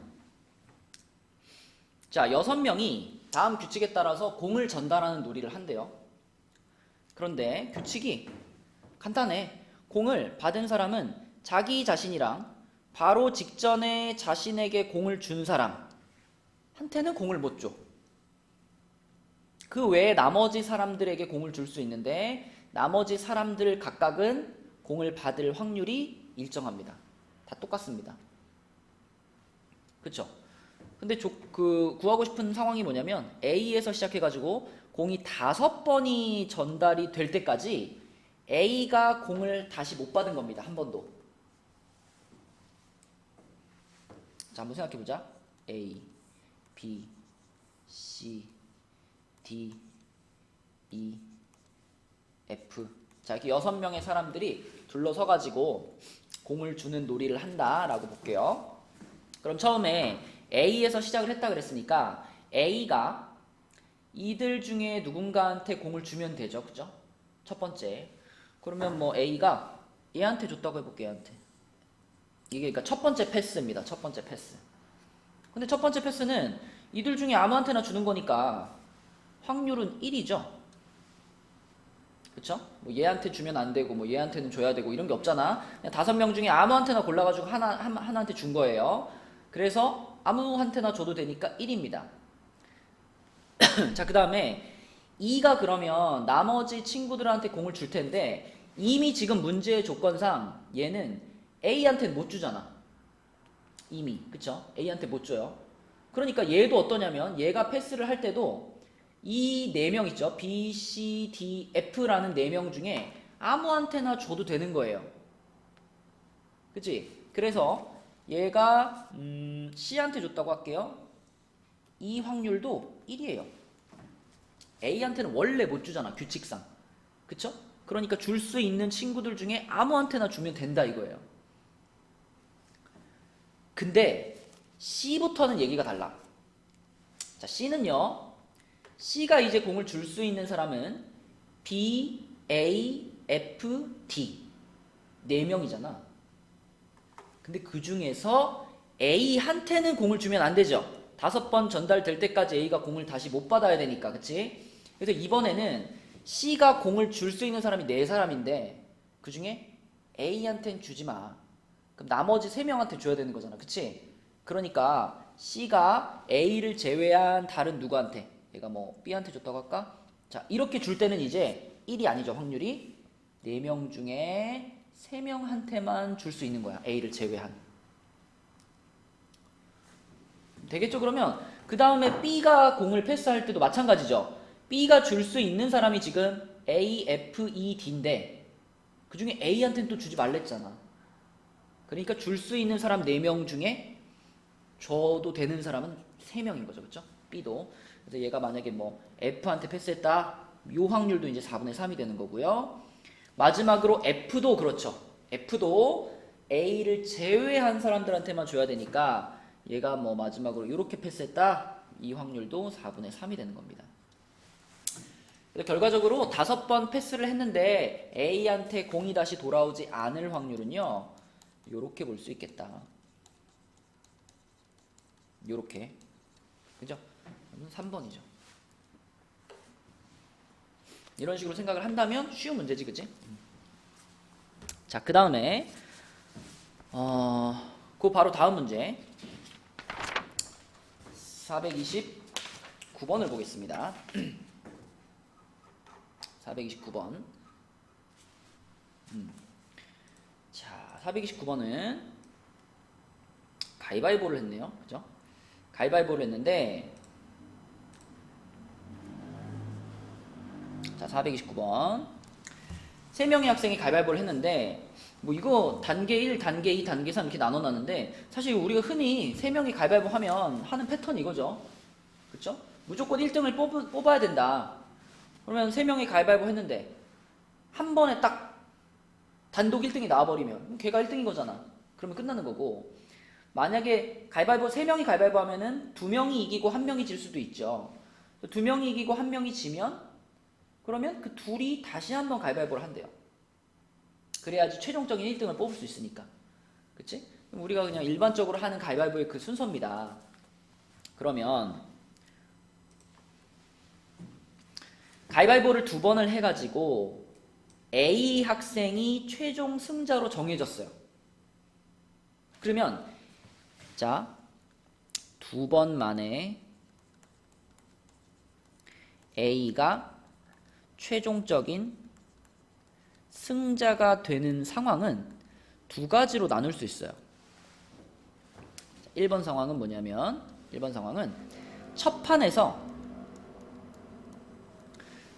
자, 6명이 다음 규칙에 따라서 공을 전달하는 놀이를 한대요. 그런데 규칙이 간단해. 공을 받은 사람은 자기 자신이랑 바로 직전에 자신에게 공을 준 사람한테는 공을 못 줘. 그 외에 나머지 사람들에게 공을 줄 수 있는데 나머지 사람들 각각은 공을 받을 확률이 일정합니다. 다 똑같습니다. 그쵸? 근데 구하고 싶은 상황이 뭐냐면 A에서 시작해가지고 공이 5번이 전달이 될 때까지 A가 공을 다시 못 받은 겁니다. 한 번도. 자, 한번 생각해보자. A, B, C, D, E, F. 자, 이렇게 6명의 사람들이 둘러서가지고 공을 주는 놀이를 한다라고 볼게요. 그럼 처음에 A에서 시작을 했다 그랬으니까 A가 이들 중에 누군가한테 공을 주면 되죠. 그죠? 첫 번째. 그러면 뭐 A가 얘한테 줬다고 해볼게요. 얘한테. 이게 그러니까 첫 번째 패스입니다. 첫 번째 패스. 근데 첫 번째 패스는 이들 중에 아무한테나 주는 거니까 확률은 1이죠. 그쵸? 뭐 얘한테 주면 안 되고 뭐 얘한테는 줘야 되고 이런 게 없잖아. 그냥 5명 중에 아무한테나 골라가지고 하나한테 준 거예요. 그래서 아무한테나 줘도 되니까 1입니다. 자, 그 다음에 2가 그러면 나머지 친구들한테 공을 줄 텐데 이미 지금 문제의 조건상 얘는 A한테는 못 주잖아. 이미. 그쵸? A한테 못 줘요. 그러니까 얘도 어떠냐면 얘가 패스를 할 때도 이 4명 있죠. B, C, D, F라는 4명 중에 아무한테나 줘도 되는 거예요. 그치? 그래서 얘가 C한테 줬다고 할게요. 이 확률도 1이에요. A한테는 원래 못 주잖아. 규칙상. 그쵸? 그러니까 줄 수 있는 친구들 중에 아무한테나 주면 된다 이거예요. 근데 C부터는 얘기가 달라. 자, C는요. C가 이제 공을 줄 수 있는 사람은 B, A, F, D 4명이잖아. 근데 그 중에서 A한테는 공을 주면 안 되죠. 5번 전달될 때까지 A가 공을 다시 못 받아야 되니까. 그치? 그래서 이번에는 C가 공을 줄 수 있는 사람이 4사람인데 그 중에 A한테는 주지 마. 그럼 나머지 3명한테 줘야 되는 거잖아. 그치? 그러니까 C가 A를 제외한 다른 누구한테, 얘가 뭐 B한테 줬다고 할까? 자, 이렇게 줄 때는 이제 1이 아니죠. 확률이 4명 중에 3명한테만 줄 수 있는 거야. A를 제외한. 되겠죠? 그러면 그 다음에 B가 공을 패스할 때도 마찬가지죠. B가 줄 수 있는 사람이 지금 A, F, E, D인데 그 중에 A한테는 또 주지 말랬잖아. 그러니까 줄 수 있는 사람 4명 중에 줘도 되는 사람은 3명인 거죠. 그렇죠? B도. 그래서 얘가 만약에 뭐 F한테 패스했다. 요 확률도 이제 4분의 3이 되는 거고요. 마지막으로 F도 그렇죠. F도 A를 제외한 사람들한테만 줘야 되니까 얘가 뭐 마지막으로 이렇게 패스했다. 이 확률도 4분의 3이 되는 겁니다. 그래서 결과적으로 5번 패스를 했는데 A한테 공이 다시 돌아오지 않을 확률은요. 요렇게 볼 수 있겠다. 요렇게. 그죠? 3번이죠. 이런 식으로 생각을 한다면 쉬운 문제지, 그치? 자, 그 다음에 그 바로 다음 문제 429번을 보겠습니다. 429번. 자, 429번은 가위바위보를 했네요. 그죠? 가위바위보를 했는데, 자, 429번. 3명의 학생이 가위바위보를 했는데, 뭐 이거 단계 1, 단계 2, 단계 3 이렇게 나눠놨는데, 사실 우리가 흔히 3명이 가위바위보 하면 하는 패턴이 이거죠. 그쵸? 무조건 1등을 뽑아야 된다. 그러면 3명이 가위바위보 했는데, 한 번에 딱 단독 1등이 나와버리면 걔가 1등인 거잖아. 그러면 끝나는 거고, 만약에 가위바위보 3명이 가위바위보 하면은 2명이 이기고 1명이 질 수도 있죠. 2명이 이기고 1명이 지면 그러면 그 둘이 다시 한번 가위바위보를 한대요. 그래야지 최종적인 1등을 뽑을 수 있으니까. 그치? 우리가 그냥 일반적으로 하는 가위바위보의 그 순서입니다. 그러면 가위바위보를 2번을 해가지고 A 학생이 최종 승자로 정해졌어요. 그러면 자, 2번 만에 A가 최종적인 승자가 되는 상황은 2가지로 나눌 수 있어요. 1번 상황은 뭐냐면 1번 상황은 첫 판에서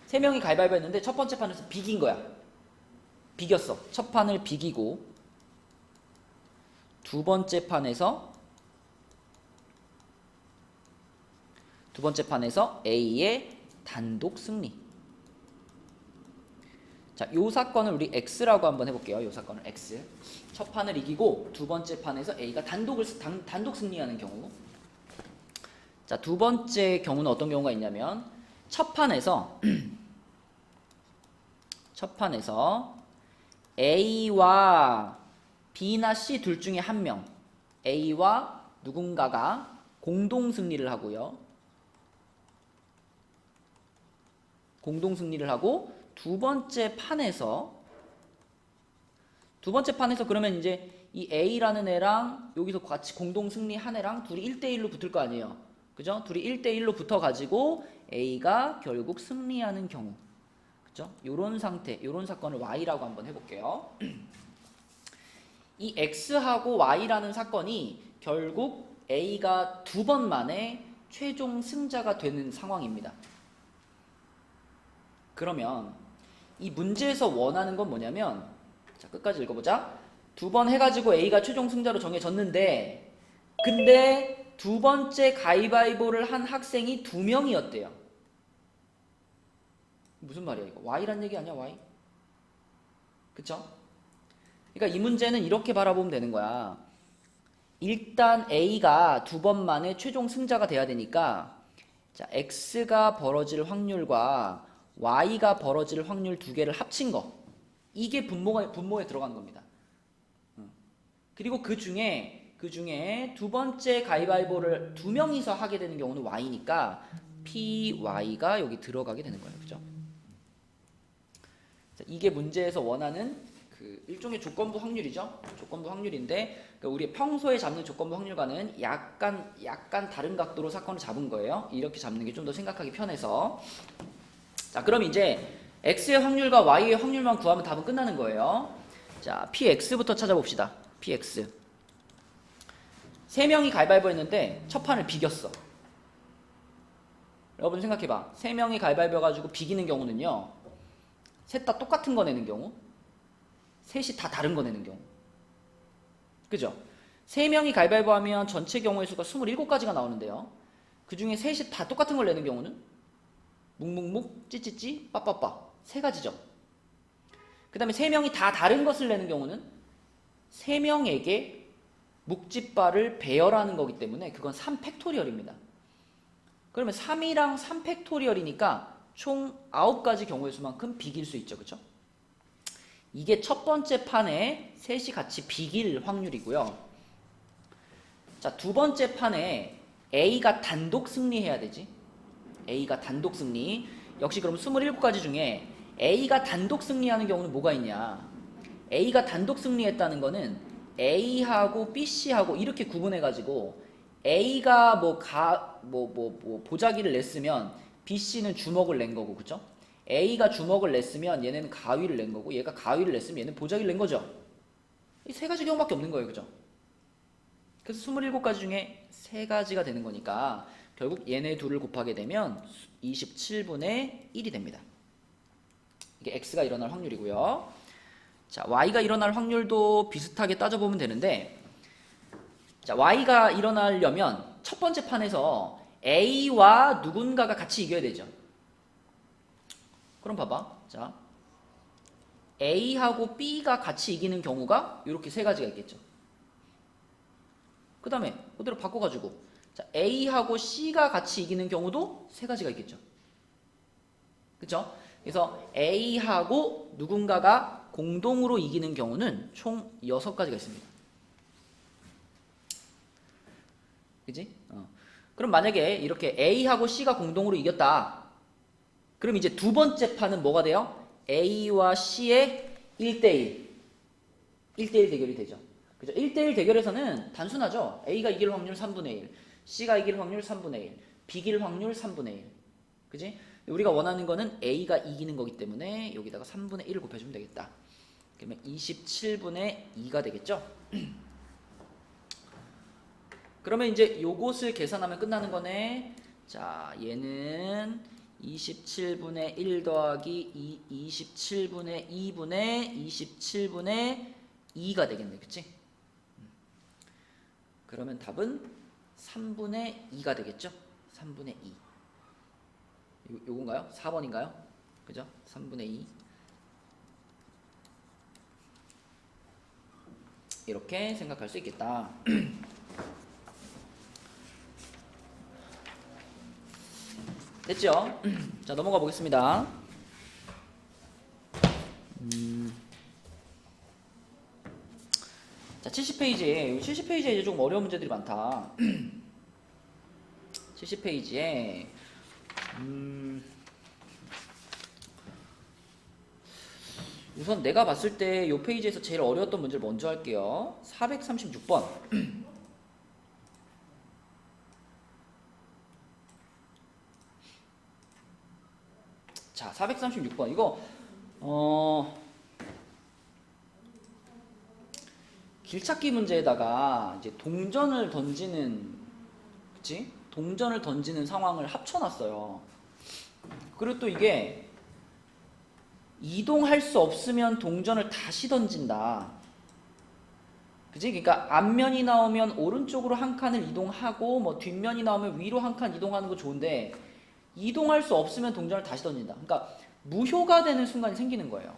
3명이 가위바위보 했는데 첫 번째 판에서 비긴 거야. 비겼어. 첫 판을 비기고 두 번째 판에서 A의 단독 승리. 자, 요 사건을 우리 X라고 한번 해볼게요. 요 사건을 X. 첫 판을 이기고 두 번째 판에서 A가 단독 승리하는 경우. 자, 두 번째 경우는 어떤 경우가 있냐면 첫 판에서 A와 B나 C 둘 중에 한 명, A와 누군가가 공동 승리를 하고요. 공동 승리를 하고 두 번째 판에서 그러면 이제 이 A라는 애랑 여기서 같이 공동 승리한 애랑 둘이 1대1로 붙을 거 아니에요. 그죠? 둘이 1대1로 붙어 가지고 A가 결국 승리하는 경우. 그죠? 요런 상태, 요런 사건을 Y라고 한번 해 볼게요. 이 X하고 Y라는 사건이 결국 A가 두 번 만에 최종 승자가 되는 상황입니다. 그러면 이 문제에서 원하는 건 뭐냐면, 자, 끝까지 읽어보자. 두 번 해가지고 A가 최종 승자로 정해졌는데, 근데 두 번째 가위바위보를 한 학생이 2명이었대요. 무슨 말이야 이거? Y란 얘기 아니야, Y? 그쵸? 그러니까 이 문제는 이렇게 바라보면 되는 거야. 일단 A가 두 번 만에 최종 승자가 돼야 되니까, 자, X가 벌어질 확률과 Y가 벌어질 확률 두 개를 합친 거, 이게 분모에 들어가는 겁니다. 그리고 그 중에 두 번째 가위바위보를 두 명이서 하게 되는 경우는 Y니까 PY가 여기 들어가게 되는 거예요. 그죠? 자, 이게 문제에서 원하는 그 일종의 조건부 확률이죠. 조건부 확률인데, 그러니까 우리 평소에 잡는 조건부 확률과는 약간 다른 각도로 사건을 잡은 거예요. 이렇게 잡는 게 좀 더 생각하기 편해서. 자, 그럼 이제 X의 확률과 Y의 확률만 구하면 답은 끝나는 거예요. 자, PX부터 찾아봅시다. PX. 3명이 가위바위보 했는데 첫 판을 비겼어. 여러분 생각해봐. 3명이 가위바위보 가지고 비기는 경우는요, 셋 다 똑같은 거 내는 경우, 셋이 다 다른 거 내는 경우. 그죠? 3명이 가위바위보 하면 전체 경우의 수가 27가지가 나오는데요. 그 중에 셋이 다 똑같은 걸 내는 경우는 묵묵묵, 찌찌찌, 빠빠빠. 3가지죠. 그 다음에 3명이 다 다른 것을 내는 경우는 3명에게 묵집바를 배열하는 거기 때문에 그건 3팩토리얼입니다. 그러면 3이랑 3팩토리얼이니까 총 9가지 경우의 수만큼 비길 수 있죠. 그쵸? 이게 첫 번째 판에 셋이 같이 비길 확률이고요. 자, 두 번째 판에 A가 단독 승리해야 되지. A가 단독 승리. 역시 그럼 27가지 중에 A가 단독 승리하는 경우는 뭐가 있냐? A가 단독 승리했다는 거는 A하고 BC하고 이렇게 구분해가지고 A가 보자기를 냈으면 BC는 주먹을 낸 거고, 그쵸? A가 주먹을 냈으면 얘네는 가위를 낸 거고, 얘가 가위를 냈으면 얘는 보자기를 낸 거죠. 이 3가지 경우밖에 없는 거예요. 그죠? 그래서 27가지 중에 3가지가 되는 거니까 결국 얘네 둘을 곱하게 되면 27분의 1이 됩니다. 이게 X가 일어날 확률이고요. 자, Y가 일어날 확률도 비슷하게 따져보면 되는데, 자, Y가 일어나려면 첫 번째 판에서 A와 누군가가 같이 이겨야 되죠. 그럼 봐봐. 자, A하고 B가 같이 이기는 경우가 이렇게 3가지가 있겠죠. 그 다음에 그대로 바꿔가지고, 자, A하고 C가 같이 이기는 경우도 3가지가 있겠죠. 그쵸? 그래서 A하고 누군가가 공동으로 이기는 경우는 총 6가지가 있습니다. 그치? 그럼 만약에 이렇게 A하고 C가 공동으로 이겼다. 그럼 이제 두 번째 판은 뭐가 돼요? A와 C의 1대1 대결이 되죠. 그죠? 1대1 대결에서는 단순하죠. A가 이길 확률 3분의 1, C가 이길 확률 3분의 1, 비길 확률 3분의 1. 그지? 우리가 원하는 거는 A가 이기는 거기 때문에 여기다가 3분의 1을 곱해주면 되겠다. 그러면 27분의 2가 되겠죠? 그러면 이제 요것을 계산하면 끝나는 거네. 자, 얘는 27분의 1 더하기 27분의 2분의 27분의 2가 되겠네. 그치? 그러면 답은 3분의 2가 되겠죠? 3분의 2. 요건가요? 4번인가요? 그죠? 3분의 2. 이렇게 생각할 수 있겠다. 됐죠? 자, 넘어가 보겠습니다. 자, 70페이지에 70페이지에 이제 좀 어려운 문제들이 많다. 70페이지에 우선 내가 봤을 때 이 페이지에서 제일 어려웠던 문제를 먼저 할게요. 436번. 자, 436번. 이거 길찾기 문제에다가 이제 동전을 던지는, 그치? 동전을 던지는 상황을 합쳐놨어요. 그리고 또 이게 이동할 수 없으면 동전을 다시 던진다. 그치? 그러니까 앞면이 나오면 오른쪽으로 한 칸을 이동하고 뭐 뒷면이 나오면 위로 한 칸 이동하는 거 좋은데 이동할 수 없으면 동전을 다시 던진다. 그러니까 무효가 되는 순간이 생기는 거예요.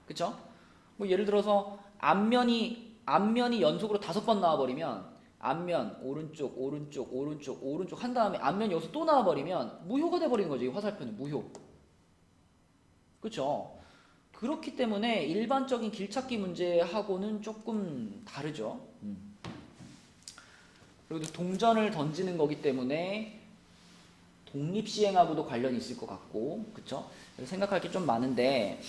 그쵸? 뭐 예를 들어서 앞면이 연속으로 5번 나와버리면 앞면 오른쪽 오른쪽 오른쪽 오른쪽 한 다음에 앞면 여기서 또 나와버리면 무효가 돼버리는 거죠. 이 화살표는 무효. 그쵸? 그렇기 때문에 일반적인 길찾기 문제하고는 조금 다르죠. 그리고 동전을 던지는 거기 때문에 독립시행하고도 관련이 있을 것 같고, 그쵸? 생각할 게 좀 많은데,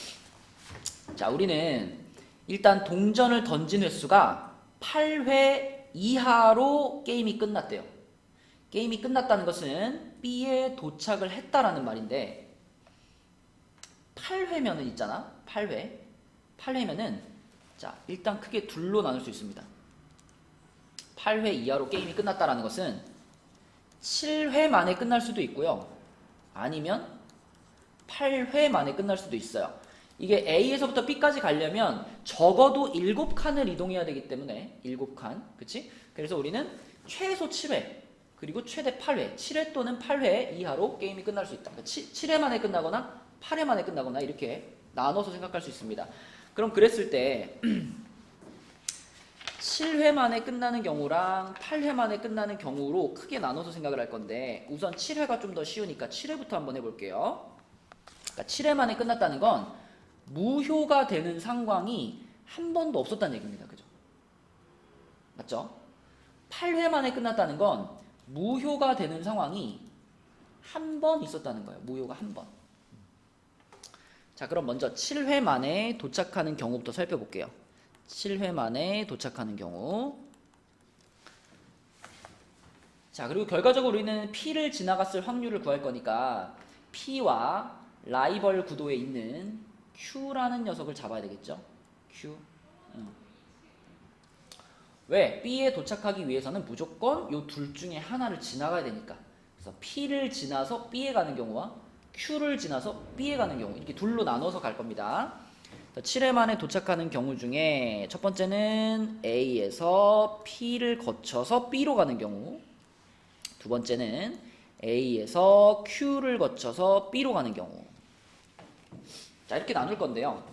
자, 우리는 일단 동전을 던진 횟수가 8회 이하로 게임이 끝났대요. 게임이 끝났다는 것은 B에 도착을 했다라는 말인데 8회면은 있잖아. 8회면은 자, 일단 크게 둘로 나눌 수 있습니다. 8회 이하로 게임이 끝났다라는 것은 7회 만에 끝날 수도 있고요. 아니면 8회 만에 끝날 수도 있어요. 이게 A에서부터 B까지 가려면 적어도 7칸을 이동해야 되기 때문에 7칸, 그치? 그래서 우리는 최소 7회 그리고 최대 8회, 7회 또는 8회 이하로 게임이 끝날 수 있다. 7회 만에 끝나거나 8회 만에 끝나거나 이렇게 나눠서 생각할 수 있습니다. 그럼 그랬을 때 7회 만에 끝나는 경우랑 8회 만에 끝나는 경우로 크게 나눠서 생각을 할 건데 우선 7회가 좀 더 쉬우니까 7회부터 한번 해볼게요. 그러니까 7회 만에 끝났다는 건 무효가 되는 상황이 한 번도 없었다는 얘기입니다. 그죠? 맞죠? 8회 만에 끝났다는 건 무효가 되는 상황이 한 번 있었다는 거예요. 무효가 한 번. 자, 그럼 먼저 7회 만에 도착하는 경우부터 살펴볼게요. 7회 만에 도착하는 경우. 자, 그리고 결과적으로 우리는 P를 지나갔을 확률을 구할 거니까 P와 라이벌 구도에 있는 Q라는 녀석을 잡아야 되겠죠? Q. 왜? B에 도착하기 위해서는 무조건 이 둘 중에 하나를 지나가야 되니까. 그래서 P를 지나서 B에 가는 경우와 Q를 지나서 B에 가는 경우 이렇게 둘로 나눠서 갈 겁니다. 7회 만에 도착하는 경우 중에 첫 번째는 A에서 P를 거쳐서 B로 가는 경우, 두 번째는 A에서 Q를 거쳐서 B로 가는 경우. 자, 이렇게 나눌 건데요.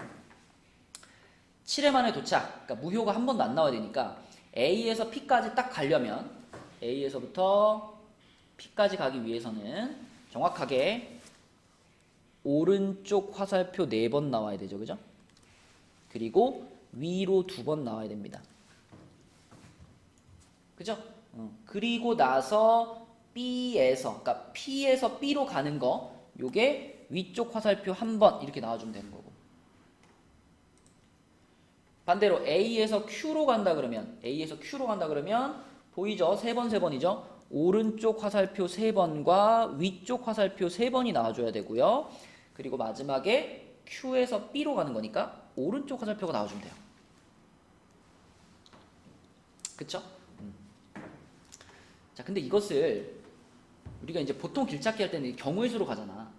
7회 만에 도착, 그러니까 무효가 한 번도 안 나와야 되니까 A에서 P까지 딱 가려면 A에서부터 P까지 가기 위해서는 정확하게 오른쪽 화살표 4번 나와야 되죠. 그죠? 그리고 위로 2번 나와야 됩니다. 그죠? 그리고 나서 B에서, 그러니까 P에서 B로 가는 거, 요게 위쪽 화살표 1번 이렇게 나와주면 되는 거고. 반대로 A에서 Q로 간다 그러면 보이죠? 3번이죠? 오른쪽 화살표 3번과 위쪽 화살표 3번이 나와줘야 되고요. 그리고 마지막에 Q에서 B로 가는 거니까 오른쪽 화살표가 나와주면 돼요. 그쵸? 자, 근데 이것을 우리가 이제 보통 길찾기 할 때는 경우의 수로 가잖아.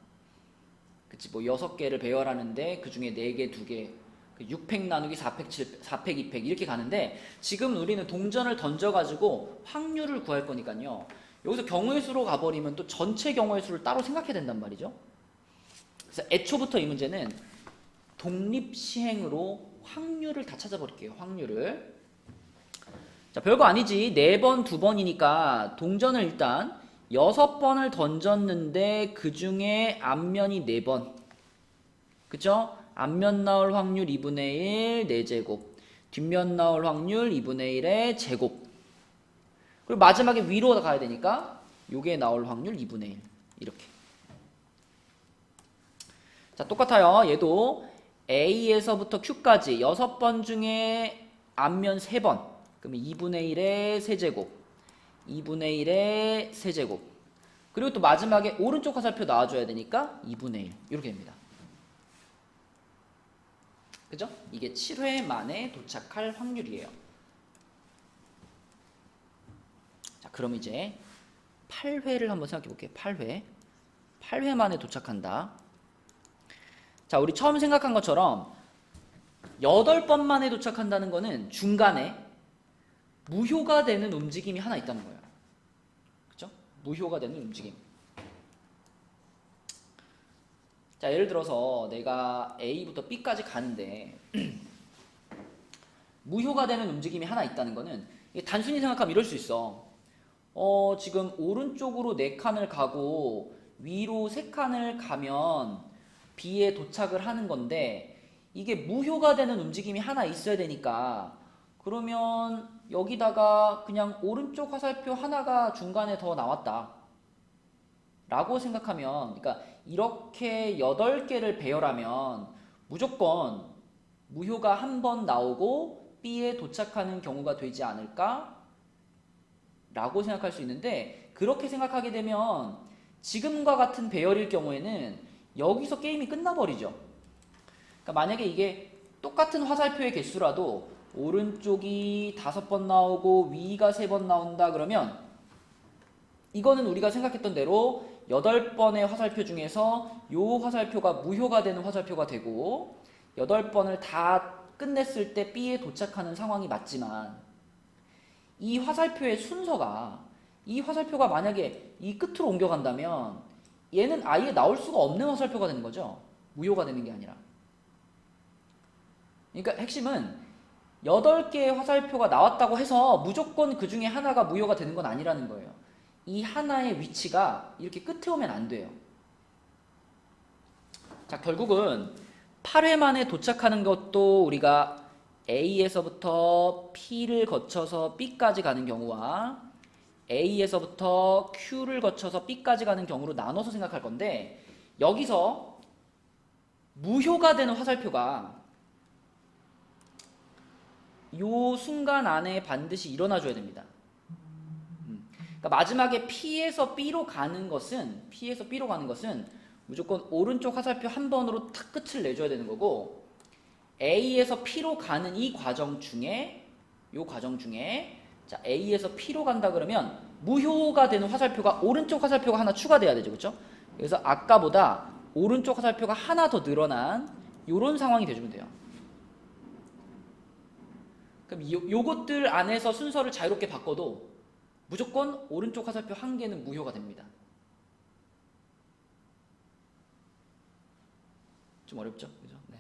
그치? 뭐 6개를 배열하는데 그 중에 4개, 2개, 6팩 나누기 4팩, 4팩, 2팩 이렇게 가는데 지금 우리는 동전을 던져가지고 확률을 구할 거니까요. 여기서 경우의 수로 가버리면 또 전체 경우의 수를 따로 생각해야 된단 말이죠. 그래서 애초부터 이 문제는 독립시행으로 확률을 다 찾아버릴게요. 확률을. 자, 별거 아니지. 4번, 2번이니까 동전을 일단 6번을 던졌는데 그 중에 앞면이 4번. 그쵸? 앞면 나올 확률 2분의 1, 4제곱. 뒷면 나올 확률 2분의 1의 제곱. 그리고 마지막에 위로 가야 되니까 요게 나올 확률 2분의 1. 이렇게. 자, 똑같아요. 얘도 A에서부터 Q까지 6번 중에 앞면 3번. 그러면 2분의 1의 세제곱. 2분의 1의 세제곱. 그리고 또 마지막에 오른쪽 화살표 나와줘야 되니까 2분의 1. 이렇게 됩니다. 그죠? 이게 7회 만에 도착할 확률이에요. 자, 그럼 이제 8회를 한번 생각해 볼게요. 8회. 8회 만에 도착한다. 자, 우리 처음 생각한 것처럼 8번 만에 도착한다는 거는 중간에 무효가 되는 움직임이 하나 있다는 거예요. 그죠? 무효가 되는 움직임. 자, 예를 들어서 내가 A부터 B까지 가는데 무효가 되는 움직임이 하나 있다는 거는 단순히 생각하면 이럴 수 있어. 지금 오른쪽으로 4칸을 가고 위로 3칸을 가면 B에 도착을 하는 건데 이게 무효가 되는 움직임이 하나 있어야 되니까 그러면 여기다가 그냥 오른쪽 화살표 하나가 중간에 더 나왔다 라고 생각하면, 그러니까 이렇게 8개를 배열하면 무조건 무효가 한 번 나오고 B에 도착하는 경우가 되지 않을까 라고 생각할 수 있는데, 그렇게 생각하게 되면 지금과 같은 배열일 경우에는 여기서 게임이 끝나버리죠. 그러니까 만약에 이게 똑같은 화살표의 개수라도 오른쪽이 5번 나오고 위가 3번 나온다 그러면 이거는 우리가 생각했던 대로 8번의 화살표 중에서 요 화살표가 무효가 되는 화살표가 되고 8번을 다 끝냈을 때 B에 도착하는 상황이 맞지만, 이 화살표의 순서가, 이 화살표가 만약에 이 끝으로 옮겨간다면 얘는 아예 나올 수가 없는 화살표가 되는 거죠. 무효가 되는 게 아니라. 그러니까 핵심은 8개의 화살표가 나왔다고 해서 무조건 그 중에 하나가 무효가 되는 건 아니라는 거예요. 이 하나의 위치가 이렇게 끝에 오면 안 돼요. 자, 결국은 8회 만에 도착하는 것도 우리가 A에서부터 P를 거쳐서 B까지 가는 경우와 A에서부터 Q를 거쳐서 B까지 가는 경우로 나눠서 생각할 건데, 여기서 무효가 되는 화살표가 요 순간 안에 반드시 일어나줘야 됩니다. 그러니까 마지막에 P에서 B로 가는 것은 무조건 오른쪽 화살표 한 번으로 탁 끝을 내줘야 되는 거고, A에서 P로 가는 이 과정 중에 자, A에서 P로 간다 그러면 무효가 되는 화살표가 오른쪽 화살표가 하나 추가돼야 되죠. 그렇죠? 그래서 아까보다 오른쪽 화살표가 하나 더 늘어난 요런 상황이 돼주면 돼요. 그럼 요것들 안에서 순서를 자유롭게 바꿔도 무조건 오른쪽 화살표 한 개는 무효가 됩니다. 좀 어렵죠? 그죠? 네.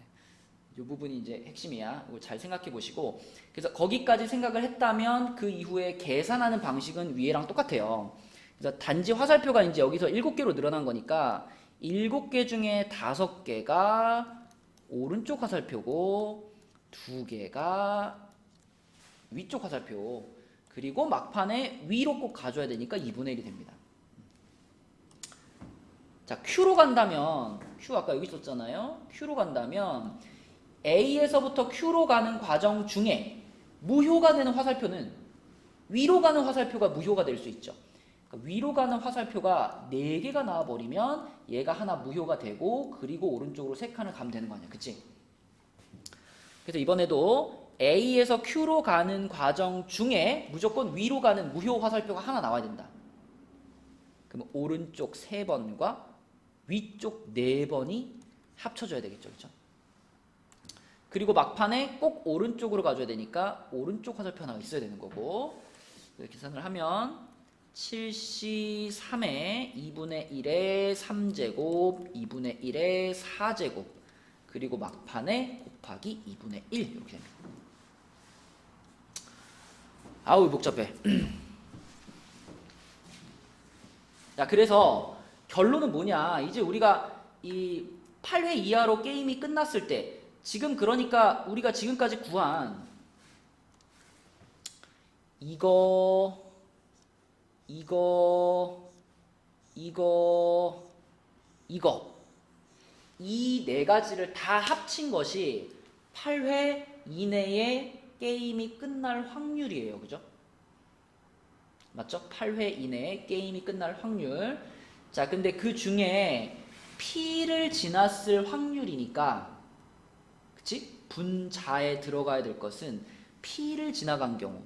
이 부분이 이제 핵심이야. 이거 잘 생각해 보시고, 그래서 거기까지 생각을 했다면 그 이후에 계산하는 방식은 위에랑 똑같아요. 그래서 단지 화살표가 이제 여기서 7개로 늘어난 거니까 7개 중에 5개가 오른쪽 화살표고 2개가 위쪽 화살표, 그리고 막판에 위로 꼭 가줘야 되니까 2분의 1이 됩니다. 자, Q로 간다면, Q 아까 여기 있었잖아요. Q로 간다면 A에서부터 Q로 가는 과정 중에 무효가 되는 화살표는 위로 가는 화살표가 무효가 될 수 있죠. 그러니까 위로 가는 화살표가 4개가 나와버리면 얘가 하나 무효가 되고, 그리고 오른쪽으로 3칸을 가면 되는 거 아니야. 그치? 그래서 이번에도 A에서 Q로 가는 과정 중에 무조건 위로 가는 무효 화살표가 하나 나와야 된다. 그럼 오른쪽 3번과 위쪽 4번이 합쳐져야 되겠죠. 그렇죠? 그리고 막판에 꼭 오른쪽으로 가줘야 되니까 오른쪽 화살표 하나가 있어야 되는 거고, 이렇게 계산을 하면 7C3의 2분의 1의 3제곱 2분의 1의 4제곱 그리고 막판에 곱하기 2분의 1 이렇게 됩니다. 아우 복잡해. 자, 그래서 결론은 뭐냐, 이제 우리가 이 8회 이하로 게임이 끝났을 때 지금 그러니까 우리가 지금까지 구한 이거 이 네 가지를 다 합친 것이 8회 이내에 게임이 끝날 확률이에요. 그죠? 맞죠? 8회 이내에 게임이 끝날 확률. 자, 근데 그 중에 P를 지났을 확률이니까, 그치? 분자에 들어가야 될 것은 P를 지나간 경우,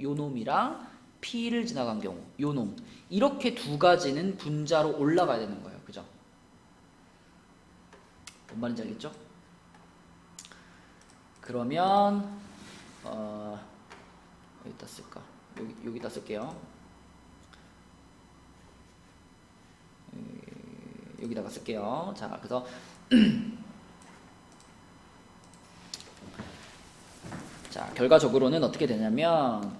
요 놈이랑 P를 지나간 경우, 요 놈. 이렇게 두 가지는 분자로 올라가야 되는 거예요. 그죠? 뭔 말인지 알겠죠? 그러면 어디다 쓸까? 여기다 쓸게요. 여기다가 쓸게요. 자, 그래서 자, 결과적으로는 어떻게 되냐면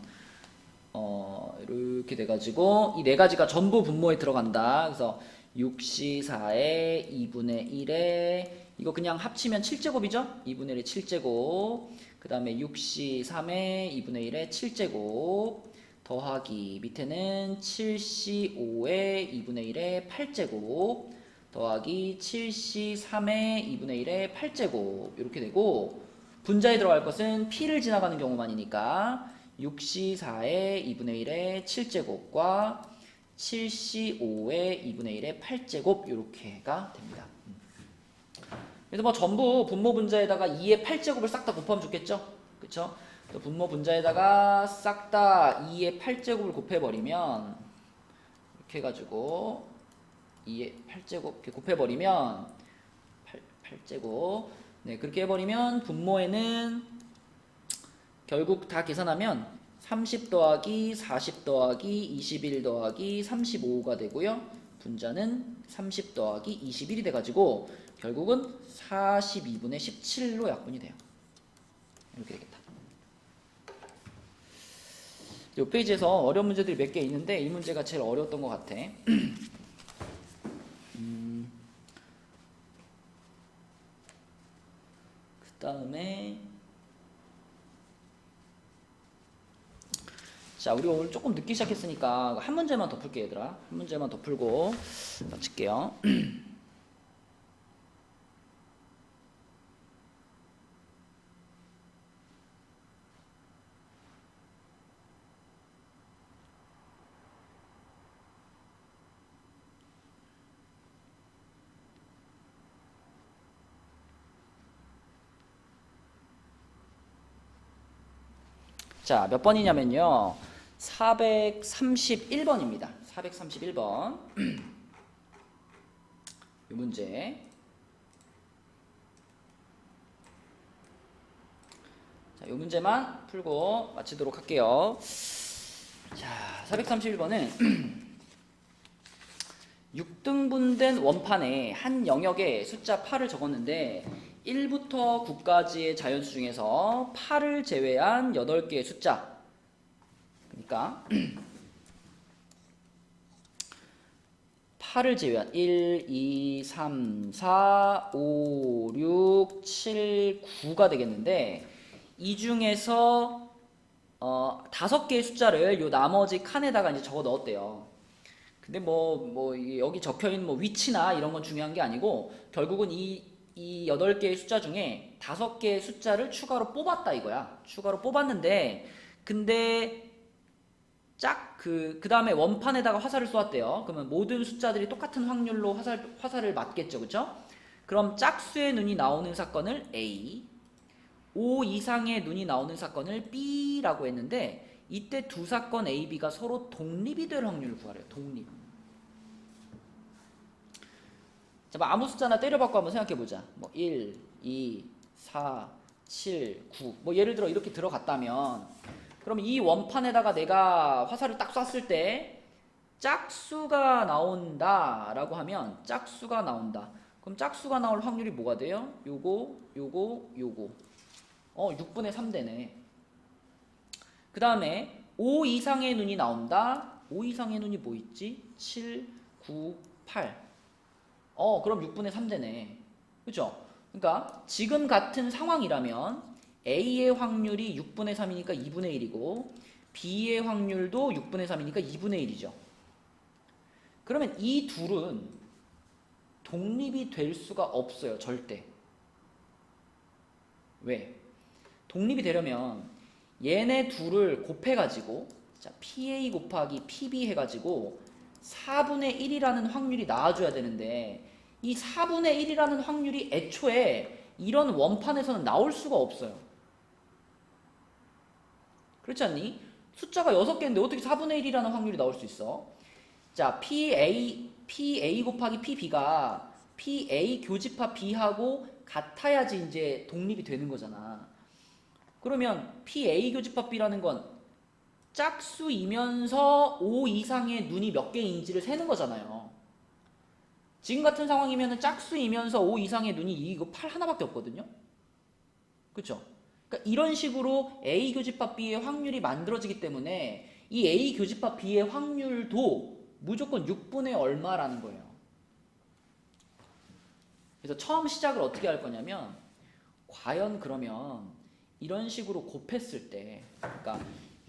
이렇게 돼가지고 이 네 가지가 전부 분모에 들어간다. 그래서 6C4의 2분의 1에 이거 그냥 합치면 7제곱이죠? 2분의 1의 7제곱 그 다음에 6C3의 2분의 1의 7제곱 더하기 밑에는 7C5의 2분의 1의 8제곱 더하기 7C3의 2분의 1의 8제곱 이렇게 되고, 분자에 들어갈 것은 P를 지나가는 경우만이니까 6C4의 2분의 1의 7제곱과 7C5의 2분의 1의 8제곱 이렇게가 됩니다. 그래서 뭐 전부 분모 분자에다가 2의 8제곱을 싹 다 곱하면 좋겠죠? 그쵸? 또 분모 분자에다가 싹 다 2의 8제곱을 곱해버리면 이렇게 해가지고 2의 8제곱 이렇게 곱해버리면 8제곱 네, 그렇게 해버리면 분모에는 결국 다 계산하면 30 더하기 40 더하기 21 더하기 35가 되고요. 분자는 30 더하기 21이 돼가지고 결국은 42분의 17로 약분이 돼요. 이렇게 되겠다. 이 페이지에서 어려운 문제들이 몇 개 있는데 이 문제가 제일 어려웠던 것 같아. 그 다음에 자, 우리 오늘 조금 늦게 시작했으니까 한 문제만 더 풀게요, 얘들아. 한 문제만 더 풀고 마칠게요. 자, 몇 번이냐면요. 431번입니다. 431번. 이 문제. 자, 이 문제만 풀고 마치도록 할게요. 자, 431번은 6등분된 원판에 한 영역에 숫자 8을 적었는데 1부터 9까지의 자연수 중에서 8을 제외한 8개의 숫자, 그러니까 8을 제외한 1, 2, 3, 4, 5, 6, 7, 9가 되겠는데 이 중에서 5개의 숫자를 요 나머지 칸에다가 이제 적어 넣었대요. 근데 여기 적혀있는 위치나 이런 건 중요한 게 아니고 결국은 이 8개의 숫자 중에 5개의 숫자를 추가로 뽑았다 이거야. 추가로 뽑았는데 근데 그 다음에 원판에다가 화살을 쏘았대요. 그러면 모든 숫자들이 똑같은 확률로 화살을 맞겠죠. 그쵸? 그럼 짝수의 눈이 나오는 사건을 A, 5 이상의 눈이 나오는 사건을 B라고 했는데 이때 두 사건 A, B가 서로 독립이 될 확률을 구하래요. 독립. 자, 뭐 아무 숫자나 때려받고 한번 생각해보자. 뭐 1, 2, 4, 7, 9. 뭐 예를 들어 이렇게 들어갔다면, 그럼 이 원판에다가 내가 화살을 딱 쐈을 때 짝수가 나온다라고 하면, 짝수가 나온다. 그럼 짝수가 나올 확률이 뭐가 돼요? 요거, 요거, 요거. 6분의 3 되네. 그 다음에 5 이상의 눈이 나온다. 5 이상의 눈이 뭐 있지? 7, 9, 8. 그럼 6분의 3 되네. 그죠? 그러니까 지금 같은 상황이라면 A의 확률이 6분의 3이니까 2분의 1이고 B의 확률도 6분의 3이니까 2분의 1이죠. 그러면 이 둘은 독립이 될 수가 없어요. 절대. 왜? 독립이 되려면 얘네 둘을 곱해가지고, 자, PA 곱하기 PB 해가지고 4분의 1이라는 확률이 나와줘야 되는데, 이 4분의 1이라는 확률이 애초에 이런 원판에서는 나올 수가 없어요. 그렇지 않니? 숫자가 6개인데 어떻게 4분의 1이라는 확률이 나올 수 있어? 자, PA 곱하기 PB가 PA 교집합 B하고 같아야지 이제 독립이 되는 거잖아. 그러면 PA 교집합 B라는 건 짝수이면서 5 이상의 눈이 몇 개인지를 세는 거잖아요. 지금 같은 상황이면 짝수이면서 5 이상의 눈이 이거 8 하나밖에 없거든요. 그쵸? 그러니까 이런 식으로 A 교집합 B의 확률이 만들어지기 때문에 이 A 교집합 B의 확률도 무조건 6분의 얼마라는 거예요. 그래서 처음 시작을 어떻게 할 거냐면, 과연 그러면 이런 식으로 곱했을 때, 그러니까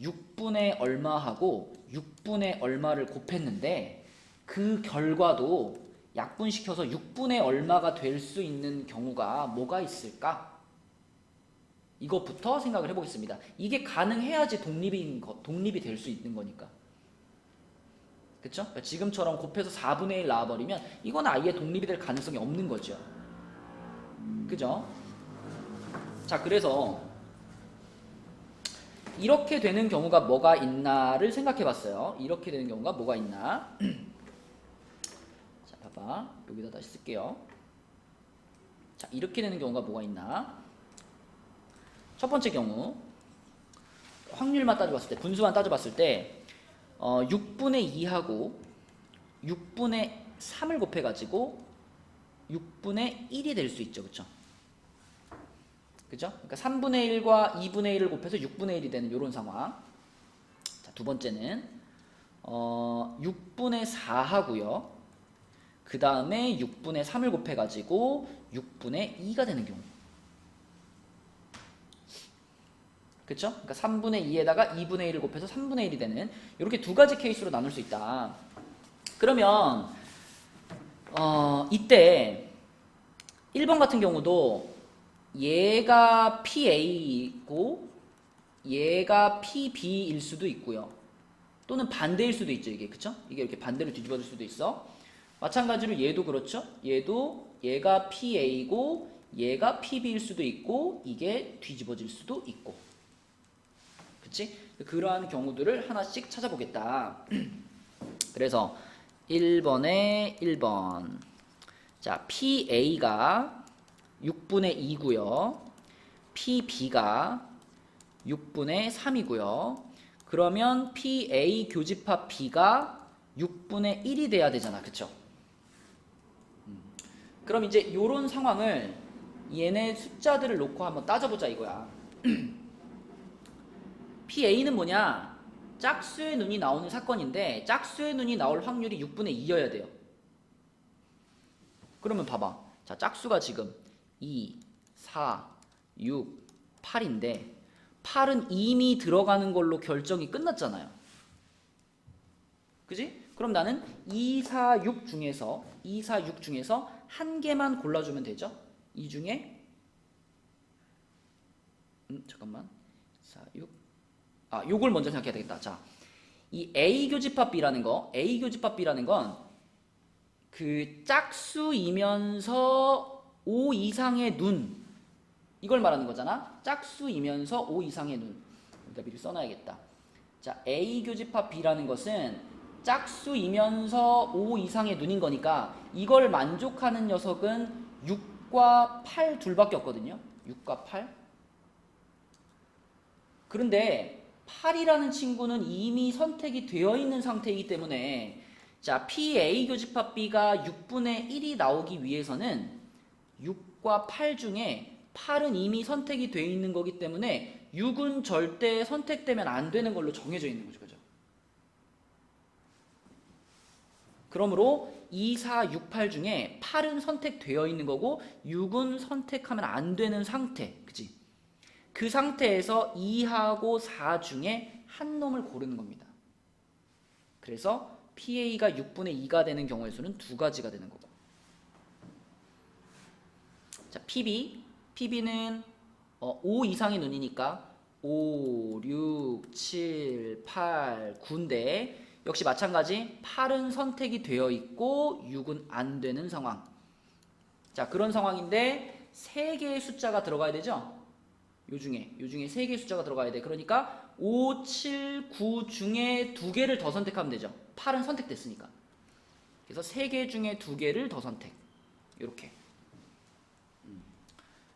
6분의 얼마하고 6분의 얼마를 곱했는데 그 결과도 약분시켜서 6분의 얼마가 될 수 있는 경우가 뭐가 있을까? 이것부터 생각을 해보겠습니다. 이게 가능해야지 독립이 될 수 있는 거니까. 그쵸? 그러니까 지금처럼 곱해서 4분의 1 나와버리면 이건 아예 독립이 될 가능성이 없는 거죠. 그죠? 자, 그래서 이렇게 되는 경우가 뭐가 있나를 생각해 봤어요. 이렇게 되는 경우가 뭐가 있나? 자, 봐봐. 여기다 다시 쓸게요. 자, 이렇게 되는 경우가 뭐가 있나? 첫 번째 경우, 확률만 따져봤을 때, 분수만 따져봤을 때 6분의 2하고 6분의 3을 곱해가지고 6분의 1이 될 수 있죠. 그쵸? 그죠? 그러니까 3분의 1과 2분의 1을 곱해서 6분의 1이 되는 이런 상황. 자, 두 번째는 6분의 4하고요. 그 다음에 6분의 3을 곱해가지고 6분의 2가 되는 경우. 그쵸? 그러니까 3분의 2에다가 2분의 1을 곱해서 3분의 1이 되는 이렇게 두 가지 케이스로 나눌 수 있다. 그러면 이때 1번 같은 경우도 얘가 PA이고 얘가 PB일 수도 있고요. 또는 반대일 수도 있죠. 이게 그쵸? 이게 이렇게 반대로 뒤집어질 수도 있어. 마찬가지로 얘도 그렇죠. 얘가 PA고 얘가 PB일 수도 있고 이게 뒤집어질 수도 있고. 그치? 그러한 경우들을 하나씩 찾아보겠다. 그래서 1번에 1번. 자, PA가 6분의 2고요. PB가 6분의 3이고요. 그러면 PA 교집합 B가 6분의 1이 돼야 되잖아. 그쵸? 그럼 이제 요런 상황을 얘네 숫자들을 놓고 한번 따져보자 이거야. PA는 뭐냐? 짝수의 눈이 나오는 사건인데 짝수의 눈이 나올 확률이 6분의 2여야 돼요. 그러면 봐봐. 자, 짝수가 지금 2, 4, 6, 8인데 8은 이미 들어가는 걸로 결정이 끝났잖아요. 그지? 그럼 나는 2, 4, 6 중에서 한 개만 골라주면 되죠? 이 중에 잠깐만 4, 6 요걸 먼저 생각해야 되겠다. 자, 이 A 교집합 B라는 건 그 짝수이면서 5 이상의 눈 이걸 말하는 거잖아. 짝수이면서 5 이상의 눈. 여기다 미리 써놔야겠다. 자, A 교집합 B라는 것은 짝수이면서 5 이상의 눈인 거니까 이걸 만족하는 녀석은 6과 8 둘밖에 없거든요. 6과 8. 그런데 8이라는 친구는 이미 선택이 되어 있는 상태이기 때문에 자, PA 교집합 B가 6분의 1이 나오기 위해서는 6과 8 중에 8은 이미 선택이 되어 있는 거기 때문에 6은 절대 선택되면 안 되는 걸로 정해져 있는 거죠. 그죠? 그러므로 2, 4, 6, 8 중에 8은 선택되어 있는 거고 6은 선택하면 안 되는 상태. 그치? 그 상태에서 2하고 4 중에 한 놈을 고르는 겁니다. 그래서 PA가 6분의 2가 되는 경우의 수는 두 가지가 되는 거고. 자, PB는 5 이상의 눈이니까 5, 6, 7, 8, 9인데 역시 마찬가지 8은 선택이 되어 있고 6은 안 되는 상황. 자, 그런 상황인데 3개의 숫자가 들어가야 되죠? 요 중에 3개의 숫자가 들어가야 돼. 그러니까 5, 7, 9 중에 2개를 더 선택하면 되죠. 8은 선택됐으니까. 그래서 3개 중에 2개를 더 선택. 이렇게.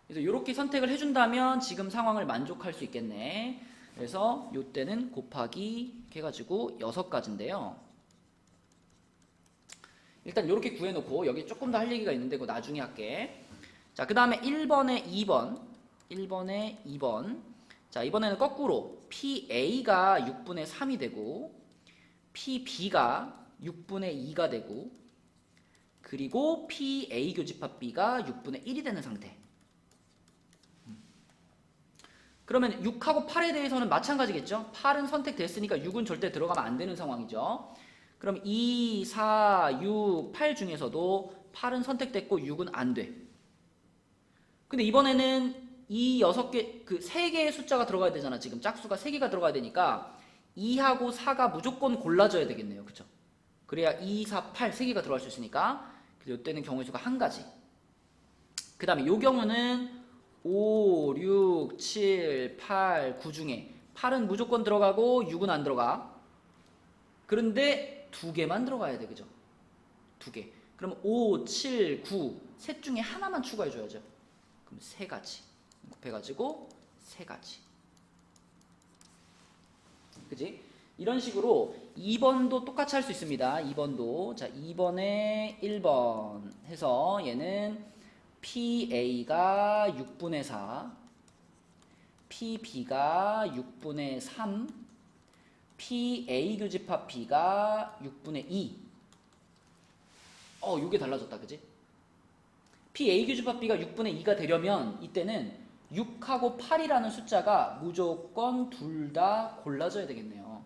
그래서 이렇게 선택을 해준다면 지금 상황을 만족할 수 있겠네. 그래서 요때는 곱하기 해가지고 6가지인데요. 일단 이렇게 구해놓고 여기 조금 더 할 얘기가 있는데 그거 나중에 할게. 자, 그 다음에 1번에 2번. 자, 이번에는 거꾸로 PA가 6분의 3이 되고 PB가 6분의 2가 되고 그리고 PA 교집합 B가 6분의 1이 되는 상태. 그러면 6하고 8에 대해서는 마찬가지겠죠? 8은 선택됐으니까 6은 절대 들어가면 안 되는 상황이죠. 그럼 2, 4, 6, 8 중에서도 8은 선택됐고 6은 안 돼. 근데 이번에는 이 6개, 그 3개의 숫자가 들어가야 되잖아. 지금 짝수가 3개가 들어가야 되니까 2하고 4가 무조건 골라져야 되겠네요. 그쵸? 그래야 2, 4, 8 3개가 들어갈 수 있으니까 그래서 이때는 경우의 수가 한 가지. 그 다음에 이 경우는 5, 6, 7, 8, 9 중에 8은 무조건 들어가고 6은 안 들어가. 그런데 2개만 들어가야 돼. 그죠? 2개. 그럼 5, 7, 9 셋 중에 하나만 추가해줘야죠. 그럼 3가지. 곱해가지고 3가지. 그지? 이런 식으로 2번도 똑같이 할 수 있습니다. 2번도. 자, 2번에 1번 해서 얘는 PA가 6분의 4, PB가 6분의 3, PA 교집합 B가 6분의 2. 요게 달라졌다. 그지? PA 교집합 B가 6분의 2가 되려면 이때는 6하고 8이라는 숫자가 무조건 둘 다 골라져야 되겠네요.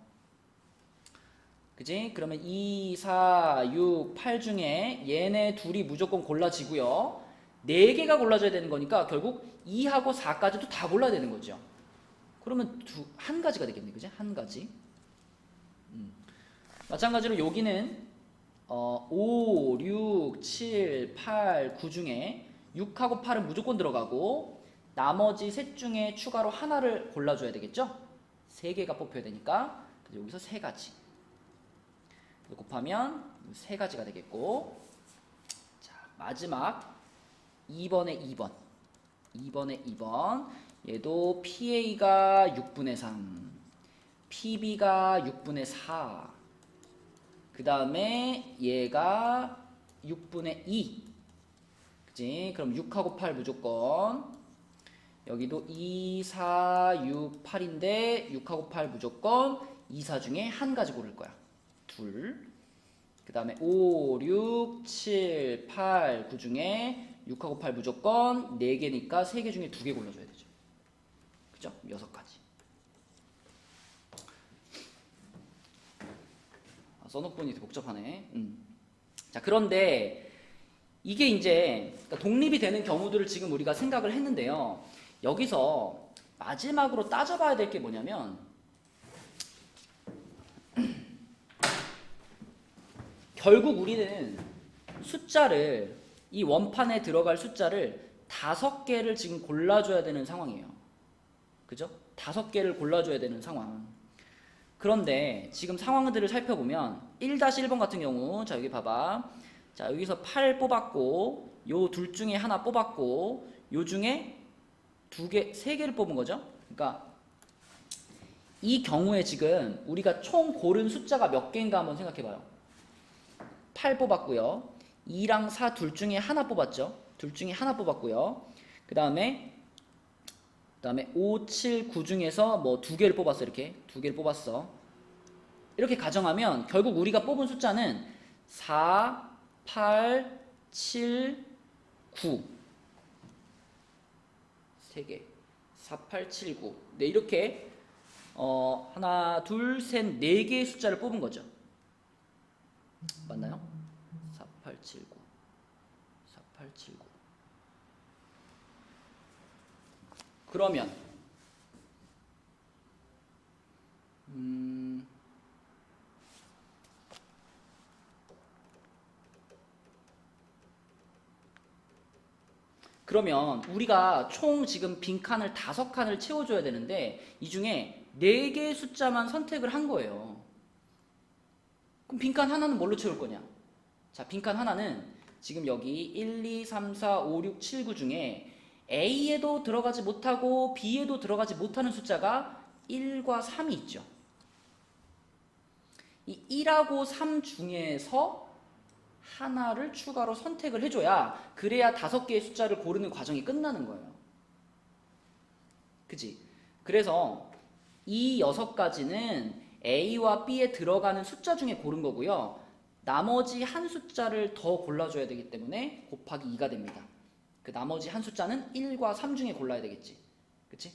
그지? 그러면 2, 4, 6, 8 중에 얘네 둘이 무조건 골라지고요. 4개가 골라져야 되는 거니까 결국 2하고 4까지도 다 골라야 되는 거죠. 그러면 한 가지가 되겠네. 그지? 한 가지. 마찬가지로 여기는 5, 6, 7, 8, 9 중에 6하고 8은 무조건 들어가고 나머지 셋 중에 추가로 하나를 골라줘야 되겠죠? 3개가 뽑혀야 되니까 여기서 3가지. 곱하면 3가지가 되겠고, 자, 마지막 2번에 2번. 얘도 PA가 6분의 3, PB가 6분의 4, 그 다음에 얘가 6분의 2. 그치? 그럼 6하고 8 무조건. 여기도 2, 4, 6, 8인데 6하고 8 무조건 2, 4 중에 한 가지 고를 거야. 둘. 그 다음에 5, 6, 7, 8, 9 중에 6하고 8 무조건 4개니까 3개 중에 2개 골라줘야 되죠. 그죠? 6가지. 써놓보니 되게 복잡하네. 자, 그런데 이게 이제 그러니까 독립이 되는 경우들을 지금 우리가 생각을 했는데요. 여기서 마지막으로 따져봐야 될 게 뭐냐면 결국 우리는 숫자를 이 원판에 들어갈 숫자를 5개를 지금 골라줘야 되는 상황이에요. 그죠? 5개를 골라줘야 되는 상황. 그런데 지금 상황들을 살펴보면 1-1번 같은 경우 자 여기 봐봐. 자 여기서 8 뽑았고 요 둘 중에 하나 뽑았고 요 중에 세 개를 뽑은 거죠. 그러니까 이 경우에 지금 우리가 총 고른 숫자가 몇 개인가 한번 생각해 봐요. 8 뽑았고요. 2랑 4 둘 중에 하나 뽑았죠. 둘 중에 하나 뽑았고요. 그 다음에 5, 7, 9 중에서 뭐 두 개를 뽑았어. 이렇게 두 개를 뽑았어. 이렇게 가정하면 결국 우리가 뽑은 숫자는 4, 8, 7, 9 3개 4, 8, 7, 9 네, 이렇게 하나, 둘, 셋, 네 개의 숫자를 뽑은 거죠. 맞나요? 4, 8, 7, 9 4, 8, 7, 9 그러면 그러면 우리가 총 지금 빈칸을 5칸을 채워줘야 되는데 이 중에 4개의 숫자만 선택을 한 거예요. 그럼 빈칸 하나는 뭘로 채울 거냐? 자, 빈칸 하나는 지금 여기 1, 2, 3, 4, 5, 6, 7, 9 중에 A에도 들어가지 못하고 B에도 들어가지 못하는 숫자가 1과 3이 있죠. 이 1하고 3 중에서 하나를 추가로 선택을 해줘야 그래야 5개의 숫자를 고르는 과정이 끝나는 거예요. 그치? 그래서 이 6가지는 A와 B에 들어가는 숫자 중에 고른 거고요. 나머지 한 숫자를 더 골라줘야 되기 때문에 곱하기 2가 됩니다. 그 나머지 한 숫자는 1과 3 중에 골라야 되겠지. 그치?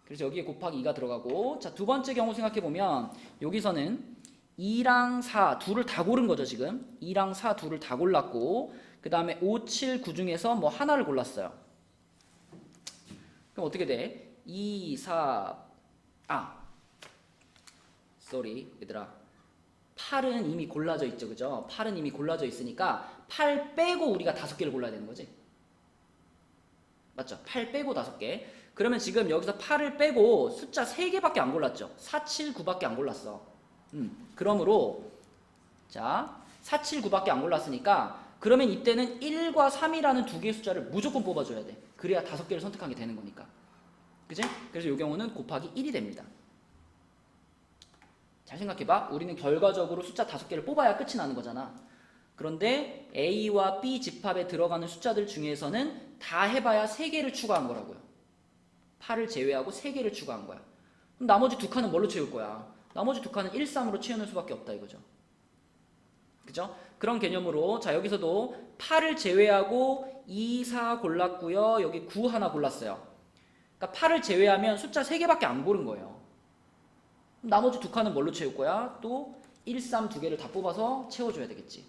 그래서 여기에 곱하기 2가 들어가고 자, 두 번째 경우 생각해보면 여기서는 2랑 4 둘을 다 고른 거죠. 지금 2랑 4 둘을 다 골랐고 그 다음에 5, 7, 9 중에서 뭐 하나를 골랐어요. 그럼 어떻게 돼? 2, 4 쏘리 얘들아 8은 이미 골라져 있죠. 그죠? 8은 이미 골라져 있으니까 8 빼고 우리가 5개를 골라야 되는 거지. 맞죠? 8 빼고 5개. 그러면 지금 여기서 8을 빼고 숫자 3개밖에 안 골랐죠. 4, 7, 9밖에 안 골랐어. 그러므로 자 4, 7, 9밖에 안 골랐으니까 그러면 이때는 1과 3이라는 두 개의 숫자를 무조건 뽑아줘야 돼. 그래야 5개를 선택하게 되는 거니까. 그치? 그래서 이 경우는 곱하기 1이 됩니다. 잘 생각해봐. 우리는 결과적으로 숫자 5개를 뽑아야 끝이 나는 거잖아. 그런데 A와 B 집합에 들어가는 숫자들 중에서는 다 해봐야 3개를 추가한 거라고요. 8을 제외하고 3개를 추가한 거야. 그럼 나머지 2칸은 뭘로 채울 거야? 나머지 2칸은 1, 3으로 채우는 수밖에 없다 이거죠. 그죠? 그런 개념으로 자 여기서도 8을 제외하고 2, 4 골랐고요. 여기 9 하나 골랐어요. 그러니까 8을 제외하면 숫자 3개밖에 안 고른 거예요. 나머지 2칸은 뭘로 채울 거야? 또 1, 3 두 개를 다 뽑아서 채워줘야 되겠지.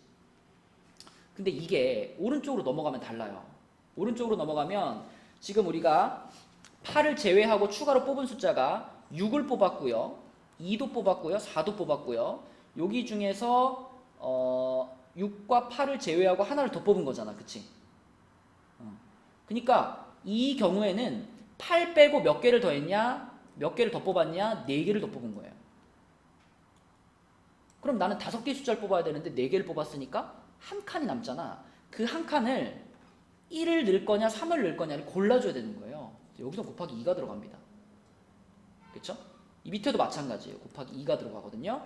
근데 이게 오른쪽으로 넘어가면 달라요. 오른쪽으로 넘어가면 지금 우리가 8을 제외하고 추가로 뽑은 숫자가 6을 뽑았고요. 2도 뽑았고요. 4도 뽑았고요. 여기 중에서 6과 8을 제외하고 하나를 더 뽑은 거잖아. 그치? 그러니까 이 경우에는 8 빼고 몇 개를 더 했냐? 몇 개를 더 뽑았냐? 4개를 더 뽑은 거예요. 그럼 나는 5개의 숫자를 뽑아야 되는데 4개를 뽑았으니까 한 칸이 남잖아. 그 한 칸을 1을 넣을 거냐 3을 넣을 거냐를 골라줘야 되는 거예요. 여기서 곱하기 2가 들어갑니다. 그쵸? 이 밑에도 마찬가지예요. 곱하기 2가 들어가거든요.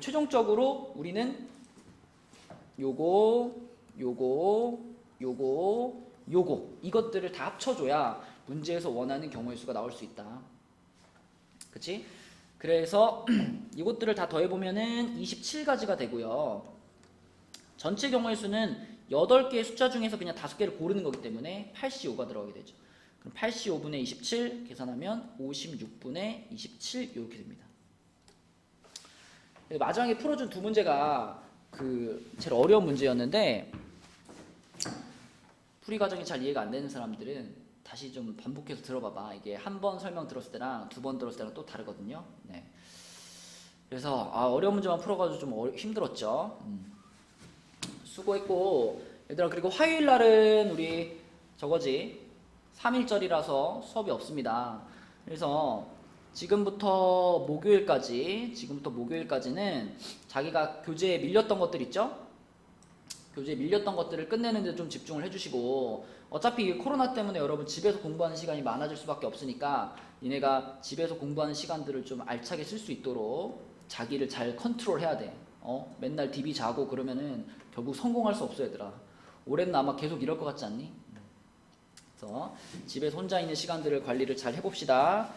최종적으로 우리는 요거 이것들을 다 합쳐줘야 문제에서 원하는 경우의 수가 나올 수 있다. 그치? 그래서 이것들을 다 더해보면은 27가지가 되고요. 전체 경우의 수는 8개의 숫자 중에서 그냥 5개를 고르는 거기 때문에 85가 들어가게 되죠. 그럼 85분의 27 계산하면 56분의 27 이렇게 됩니다. 마지막에 풀어준 두 문제가 제일 어려운 문제였는데 풀이 과정이 잘 이해가 안 되는 사람들은 다시 좀 반복해서 들어봐봐. 이게 한 번 설명 들었을 때랑 2번 들었을 때랑 또 다르거든요. 네. 그래서 어려운 문제만 풀어가지고 좀 힘들었죠. 수고했고 얘들아 그리고 화요일 날은 우리 저거지 3일절이라서 수업이 없습니다. 그래서 지금부터 목요일까지는 자기가 교재에 밀렸던 것들 있죠? 교재에 밀렸던 것들을 끝내는 데 좀 집중을 해주시고, 어차피 이 코로나 때문에 여러분 집에서 공부하는 시간이 많아질 수밖에 없으니까 니네가 집에서 공부하는 시간들을 좀 알차게 쓸 수 있도록 자기를 잘 컨트롤 해야 돼. 맨날 DB 자고 그러면은 결국 성공할 수 없어 얘들아. 올해는 아마 계속 이럴 것 같지 않니? 그래서 집에서 혼자 있는 시간들을 관리를 잘 해봅시다.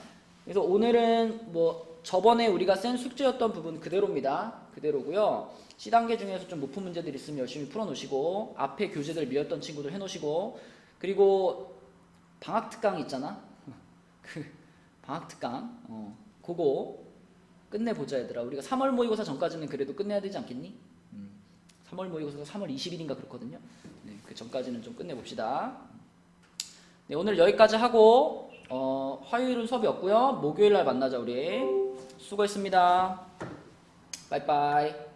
그래서 오늘은 뭐 저번에 우리가 센 숙제였던 부분 그대로입니다. 그대로고요. C단계 중에서 좀 못 푼 문제들 있으면 열심히 풀어놓으시고, 앞에 교재들 밀렸던 친구들 해놓으시고, 그리고 방학특강 있잖아. 그 방학특강 그거 끝내보자 얘들아. 우리가 3월 모의고사 전까지는 그래도 끝내야 되지 않겠니? 3월 모의고사가 3월 20일인가 그렇거든요. 네, 그 전까지는 좀 끝내봅시다. 네, 오늘 여기까지 하고 화요일은 수업이 없고요. 목요일날 만나자 우리. 수고했습니다. 빠이빠이.